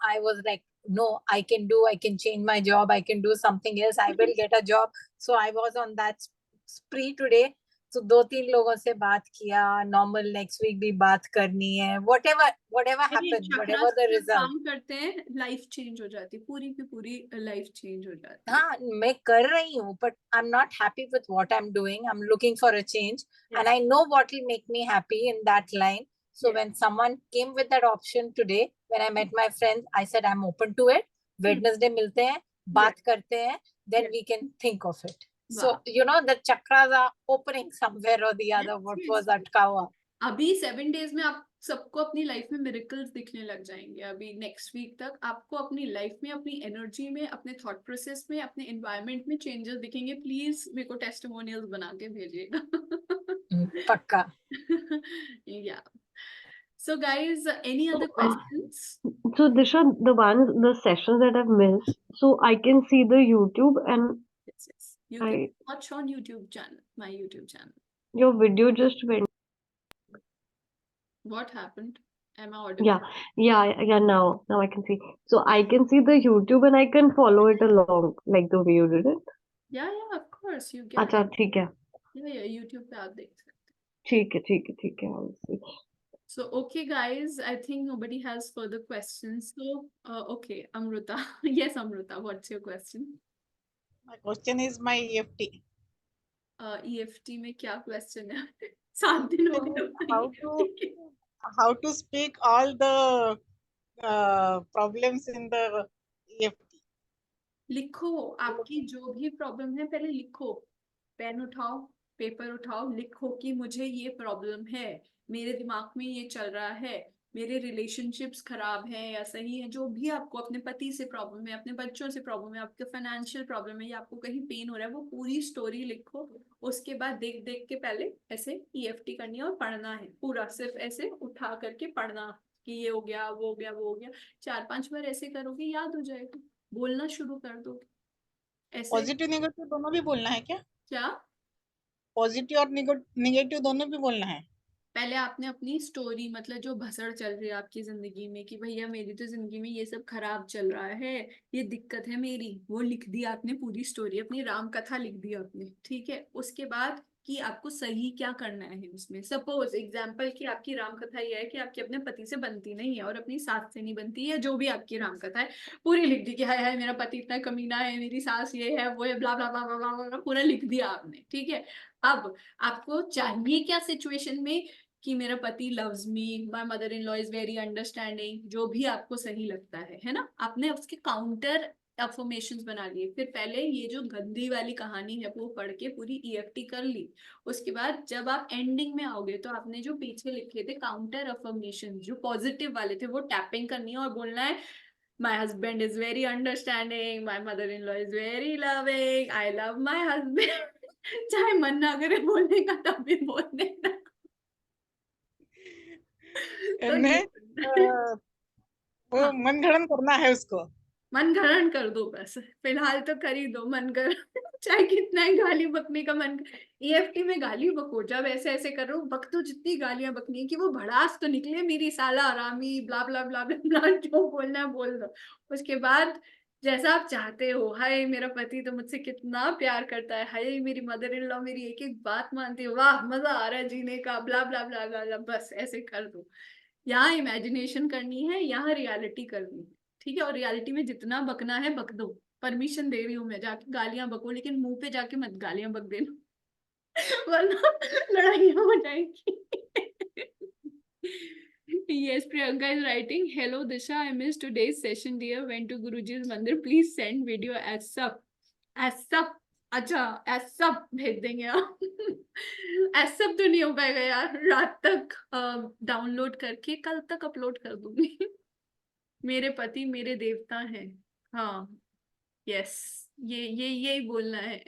I was like, no, I can change my job, I can do something else, I will get a job. So I was on that spree today. So 2-3 लोगों से बात किया, normal next week भी बात करनी है, whatever happens, whatever the result. काम करते हैं, life change हो जाती है, पूरी की पूरी life change हो जाती है. हाँ, मैं कर रही हूँ, but I'm not happy with what I'm doing. I'm looking for a change, and I know what will make me happy in that line. So when someone came with that option today, when I met my friends, I said I'm open to it. Wednesday मिलते हैं, बात करते हैं, then we can think of it. So the chakras are opening somewhere or the other. What was अटका हुआ? अभी 7 days में आप सबको अपनी लाइफ में मिरेकल्स दिखने लग जाएंगे. अभी नेक्स्ट वीक तक आपको अपनी लाइफ में, अपनी एनर्जी में, अपने थॉट प्रोसेस में, अपने एनवायरनमेंट में चेंजेस दिखेंगे. प्लीज मेरे को टेस्टिमोनियल्स बना के भेजिएगा. पक्का. Yeah. So guys, any other questions? So Disha, the sessions that I've missed, so I can see the YouTube and Yes. You can watch on YouTube channel, my YouTube channel. your video just went. What happened? Am I audible? Yeah. Now I can see. So I can see the YouTube and I can follow it along like the way you did it. Yeah, of course you can. अच्छा ठीक है. Yeah, YouTube पे आप देख सकते हैं. ठीक है. I'll see. So okay guys, I think nobody has further questions. So okay, Amruta. Yes, Amruta, what's your question? My question is my EFT. EFT में क्या question है? 7 दिन हो गए. How to speak all the problems in the EFT. लिखो, आपकी जो भी प्रॉब्लम है पहले लिखो. पेन उठाओ, पेपर उठाओ, लिखो कि मुझे ये प्रॉब्लम है, मेरे दिमाग में ये चल रहा है, मेरे रिलेशनशिप्स खराब हैं या सही है, जो भी आपको अपने पति से प्रॉब्लम है, अपने बच्चों से प्रॉब्लम है, आपके फाइनेंशियल प्रॉब्लम है या आपको कहीं पेन हो रहा है, वो पूरी स्टोरी लिखो. उसके बाद देख देख के पहले ऐसे EFT करनी है और पढ़ना है पूरा. सिर्फ ऐसे उठा करके पढ़ना कि ये हो गया, वो हो गया, वो हो गया. 4-5 बार ऐसे करोगे, याद हो जाएगा. बोलना शुरू कर दो. ऐसे पॉजिटिव नेगेटिव दोनों भी बोलना है क्या? क्या? पॉजिटिव और नेगेटिव दोनों भी बोलना है? पहले आपने अपनी स्टोरी, मतलब जो भसड़ चल रही है आपकी जिंदगी में कि भैया मेरी तो जिंदगी में ये सब खराब चल रहा है, ये दिक्कत है मेरी, वो लिख दी आपने. पूरी स्टोरी, अपनी राम कथा लिख दी आपने. ठीक है. उसके बाद कि आपको सही क्या करना है उसमें. सपोज एग्जाम्पल कि आपकी राम कथा ये है कि आपके अपने पति से बनती नहीं है और अपनी सास से नहीं बनती है, जो भी आपकी राम कथा है पूरी लिख दी कि हाय हाय मेरा पति इतना कमीना है, मेरी सास ये है, वो है, ब्ला ब्ला ब्ला ब्ला ब्ला, पूरा लिख दिया आपने. ठीक है. अब आपको चाहिए क्या सिचुएशन में कि मेरा पति loves me, my mother in law is very understanding, जो भी आपको सही लगता है ना. आपने उसके काउंटर अफर्मेशंस बना लिए. फिर पहले ये जो गंदी वाली कहानी है वो पढ़ के पूरी EFT कर ली. उसके बाद जब आप एंडिंग में आओगे तो आपने जो पीछे लिखे थे काउंटर अफर्मेशन जो पॉजिटिव वाले थे, वो टैपिंग करनी है और बोलना है My husband is very understanding, my mother-in-law is very loving, I love my husband. चाहे मन ना करे बोलने का तब भी बोल देना. वो मनगढ़ंत करना है उसको. मनगढ़ंत कर दो बस. फिलहाल तो कर ही दो मनगढ़ंत. चाहे कितना ही गाली बकने का मन. EFT में गाली बको, जब ऐसे ऐसे कर रहे हो बक तो जितनी गालियां बकनी है कि वो भड़ास तो निकले, मेरी साला आरामी, ब्ला ब्ला ब्ला ब्ला, जो बोलना है बोल दो. उसके बाद जैसा आप चाहते हो, हाय मेरा पति तो मुझसे कितना प्यार करता है, हाय मेरी मदर इन लॉ मेरी एक एक बात मानती है, वाह मजा आ रहा है जीने का, ब्ला ब्ला ब्ला ब्ला. बस ऐसे कर दो. यहाँ इमेजिनेशन करनी है, यहाँ रियलिटी करनी है. ठीक है. और रियलिटी में जितना बकना है बक दो. परमिशन दे रही हूँ मैं, जाके गालियां बको, लेकिन मुंह पे जाके मत गालियां बक देना. वरना लड़ाइयां हो जाएंगी. Yes, Priyanka is writing, hello Disha, I missed today's session dear, went to Guruji's mandir, please send video as sub. अच्छा as sub भेज देंगे आप. as sub तो नहीं हो पाएगा यार, रात तक डाउनलोड करके कल तक अपलोड कर दूंगी. मेरे पति मेरे देवता हैं. हाँ यस, ये बोलना है।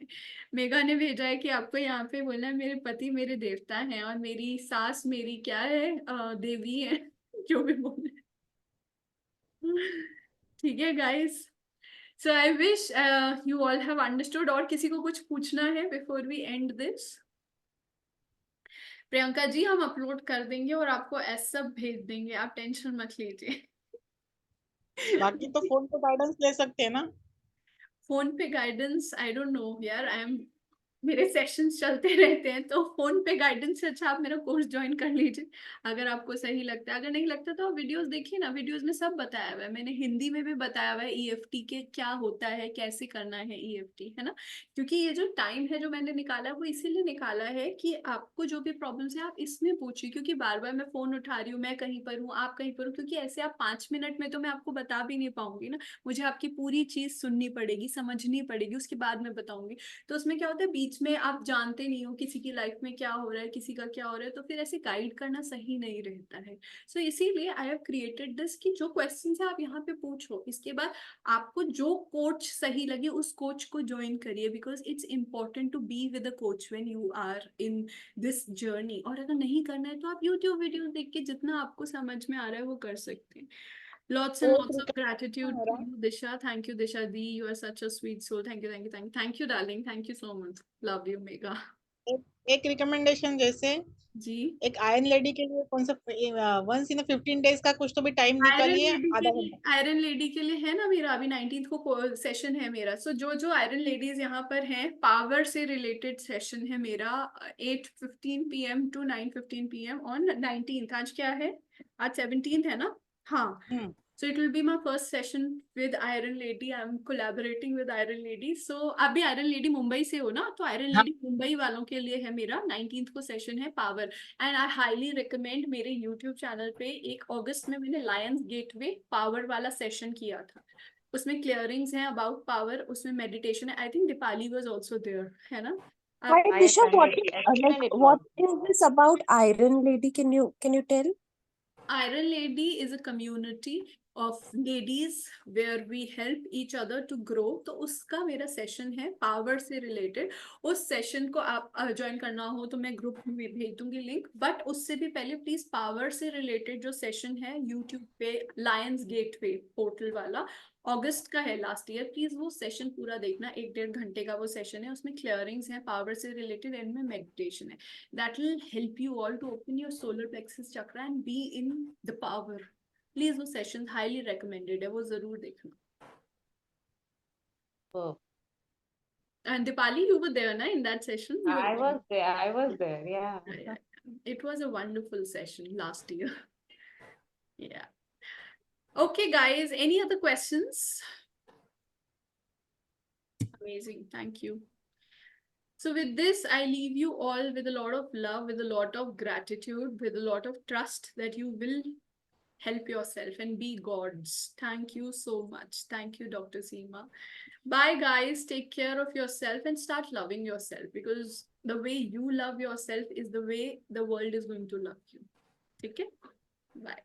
मेघा ने भेजा है कि आपको यहाँ पे बोलना है मेरे पति मेरे देवता हैं और मेरी सास मेरी क्या है, देवी है। जो भी बोलना है। ठीक है guys, so I wish you all have understood. और किसी को कुछ पूछना है before we end this? Priyanka ji, हम अपलोड कर देंगे और आपको ऐसा भेज देंगे, आप टेंशन मत लीजिए। बाकी तो फोन पे गाइडेंस ले सकते हैं ना? फोन पे गाइडेंस आई डोंट नो यार, मेरे सेशंस चलते रहते हैं, तो फोन पे गाइडेंस से अच्छा आप मेरा कोर्स ज्वाइन कर लीजिए अगर आपको सही लगता है। अगर नहीं लगता तो आप वीडियोस देखिए ना, वीडियोस में सब बताया हुआ है, मैंने हिंदी में भी बताया हुआ है ईएफटी के क्या होता है, कैसे करना है ईएफटी, है ना। क्योंकि ये जो टाइम है जो मैंने निकाला है वो इसीलिए निकाला है कि आपको जो भी प्रॉब्लम्स है आप इसमें पूछिए, क्योंकि बार बार मैं फोन उठा रही हूँ, मैं कहीं पर हूँ आप कहीं पर हो, क्योंकि ऐसे आप 5 मिनट में तो मैं आपको बता भी नहीं पाऊंगी ना, मुझे आपकी पूरी चीज सुननी पड़ेगी, समझनी पड़ेगी, उसके बाद मैं बताऊंगी। तो उसमें क्या होता है, बीच में आप जानते नहीं हो किसी की लाइफ में क्या हो रहा है, किसी का क्या हो रहा है, तो फिर ऐसे गाइड करना सही नहीं रहता है। सो इसीलिए आई हैव क्रिएटेड दिस कि जो क्वेश्चंस है आप यहाँ पे पूछो, इसके बाद आपको जो कोच सही लगे उस कोच को ज्वाइन करिए, because it's important to be with a coach when you are in this journey. और अगर नहीं करना है तो आप यूट्यूब वीडियो देख के जितना आपको समझ में आ रहा है वो कर सकते हैं। Lots and एक lots of gratitude to मेरा you, Disha. Thank you, Disha Di. You are such a sweet soul. Thank you, thank you, thank you. Thank you, darling. Thank you so much. Love you, Mega. एक recommendation, जैसे जी, एक iron lady के लिए कौन सा once in 15 days का कुछ तो भी टाइम आयरन निकालिए, लेडी के आधा लिए, घंटा। आयरन लेडी के लिए है ना मेरा अभी 19th को सेशन है मेरा। सो जो जो आयरन लेडीज यहाँ पर हैं, पावर से रिलेटेड सेशन है मेरा 8:15 PM to 9:15 PM on 19th। आज क्या है, आज 17th है ना। हाँ, so it will be my first session with Iron Lady. I'm collaborating with Iron Lady. So आप भी Iron Lady मुंबई से हो ना, तो Iron हाँ, Lady मुंबई वालों के लिए है मेरा 19th को सेशन है power. And I highly recommend, मेरे YouTube चैनल पे 1 अगस्त में मैंने लायंस गेटवे पावर वाला सेशन किया था, उसमें क्लियरिंग्स हैं अबाउट पावर, उसमें मेडिटेशन है। I think Deepali was also there, है ना। Hi, आप I Disha, what attended. is Excellent it what was. is this about Iron Lady? Can you tell? Iron Lady is a community of ladies where we help each other to grow. तो उसका मेरा session है power से related. उस session को आप join करना हो तो मैं ग्रुप में भेज दूंगी लिंक, बट उससे भी पहले प्लीज पावर से रिलेटेड जो सेशन है यूट्यूब पे लायंस गेटवे पोर्टल वाला, अगस्त का है, लास्ट ईयर, प्लीज वो सेशन पूरा देखना। 1-1.5 घंटे का वो सेशन है, उसमें क्लियरिंग्स हैं पावर से रिलेटेड, एंड में मेडिटेशन है। That will help you all to open your solar plexus chakra and be in the power. Please वो sessions highly recommended है, वो जरूर देखना। Oh, And Dipali, you were there na in that session? You were I there. was there. I was there. Yeah. Yeah. It was a wonderful session last year. Yeah. Okay, guys. Any other questions? Amazing. Thank you. So with this, I leave you all with a lot of love, with a lot of gratitude, with a lot of trust that you will help yourself and be gods. Thank you so much. Thank you, Dr. Seema. Bye, guys. Take care of yourself and start loving yourself, because the way you love yourself is the way the world is going to love you. Okay? Bye.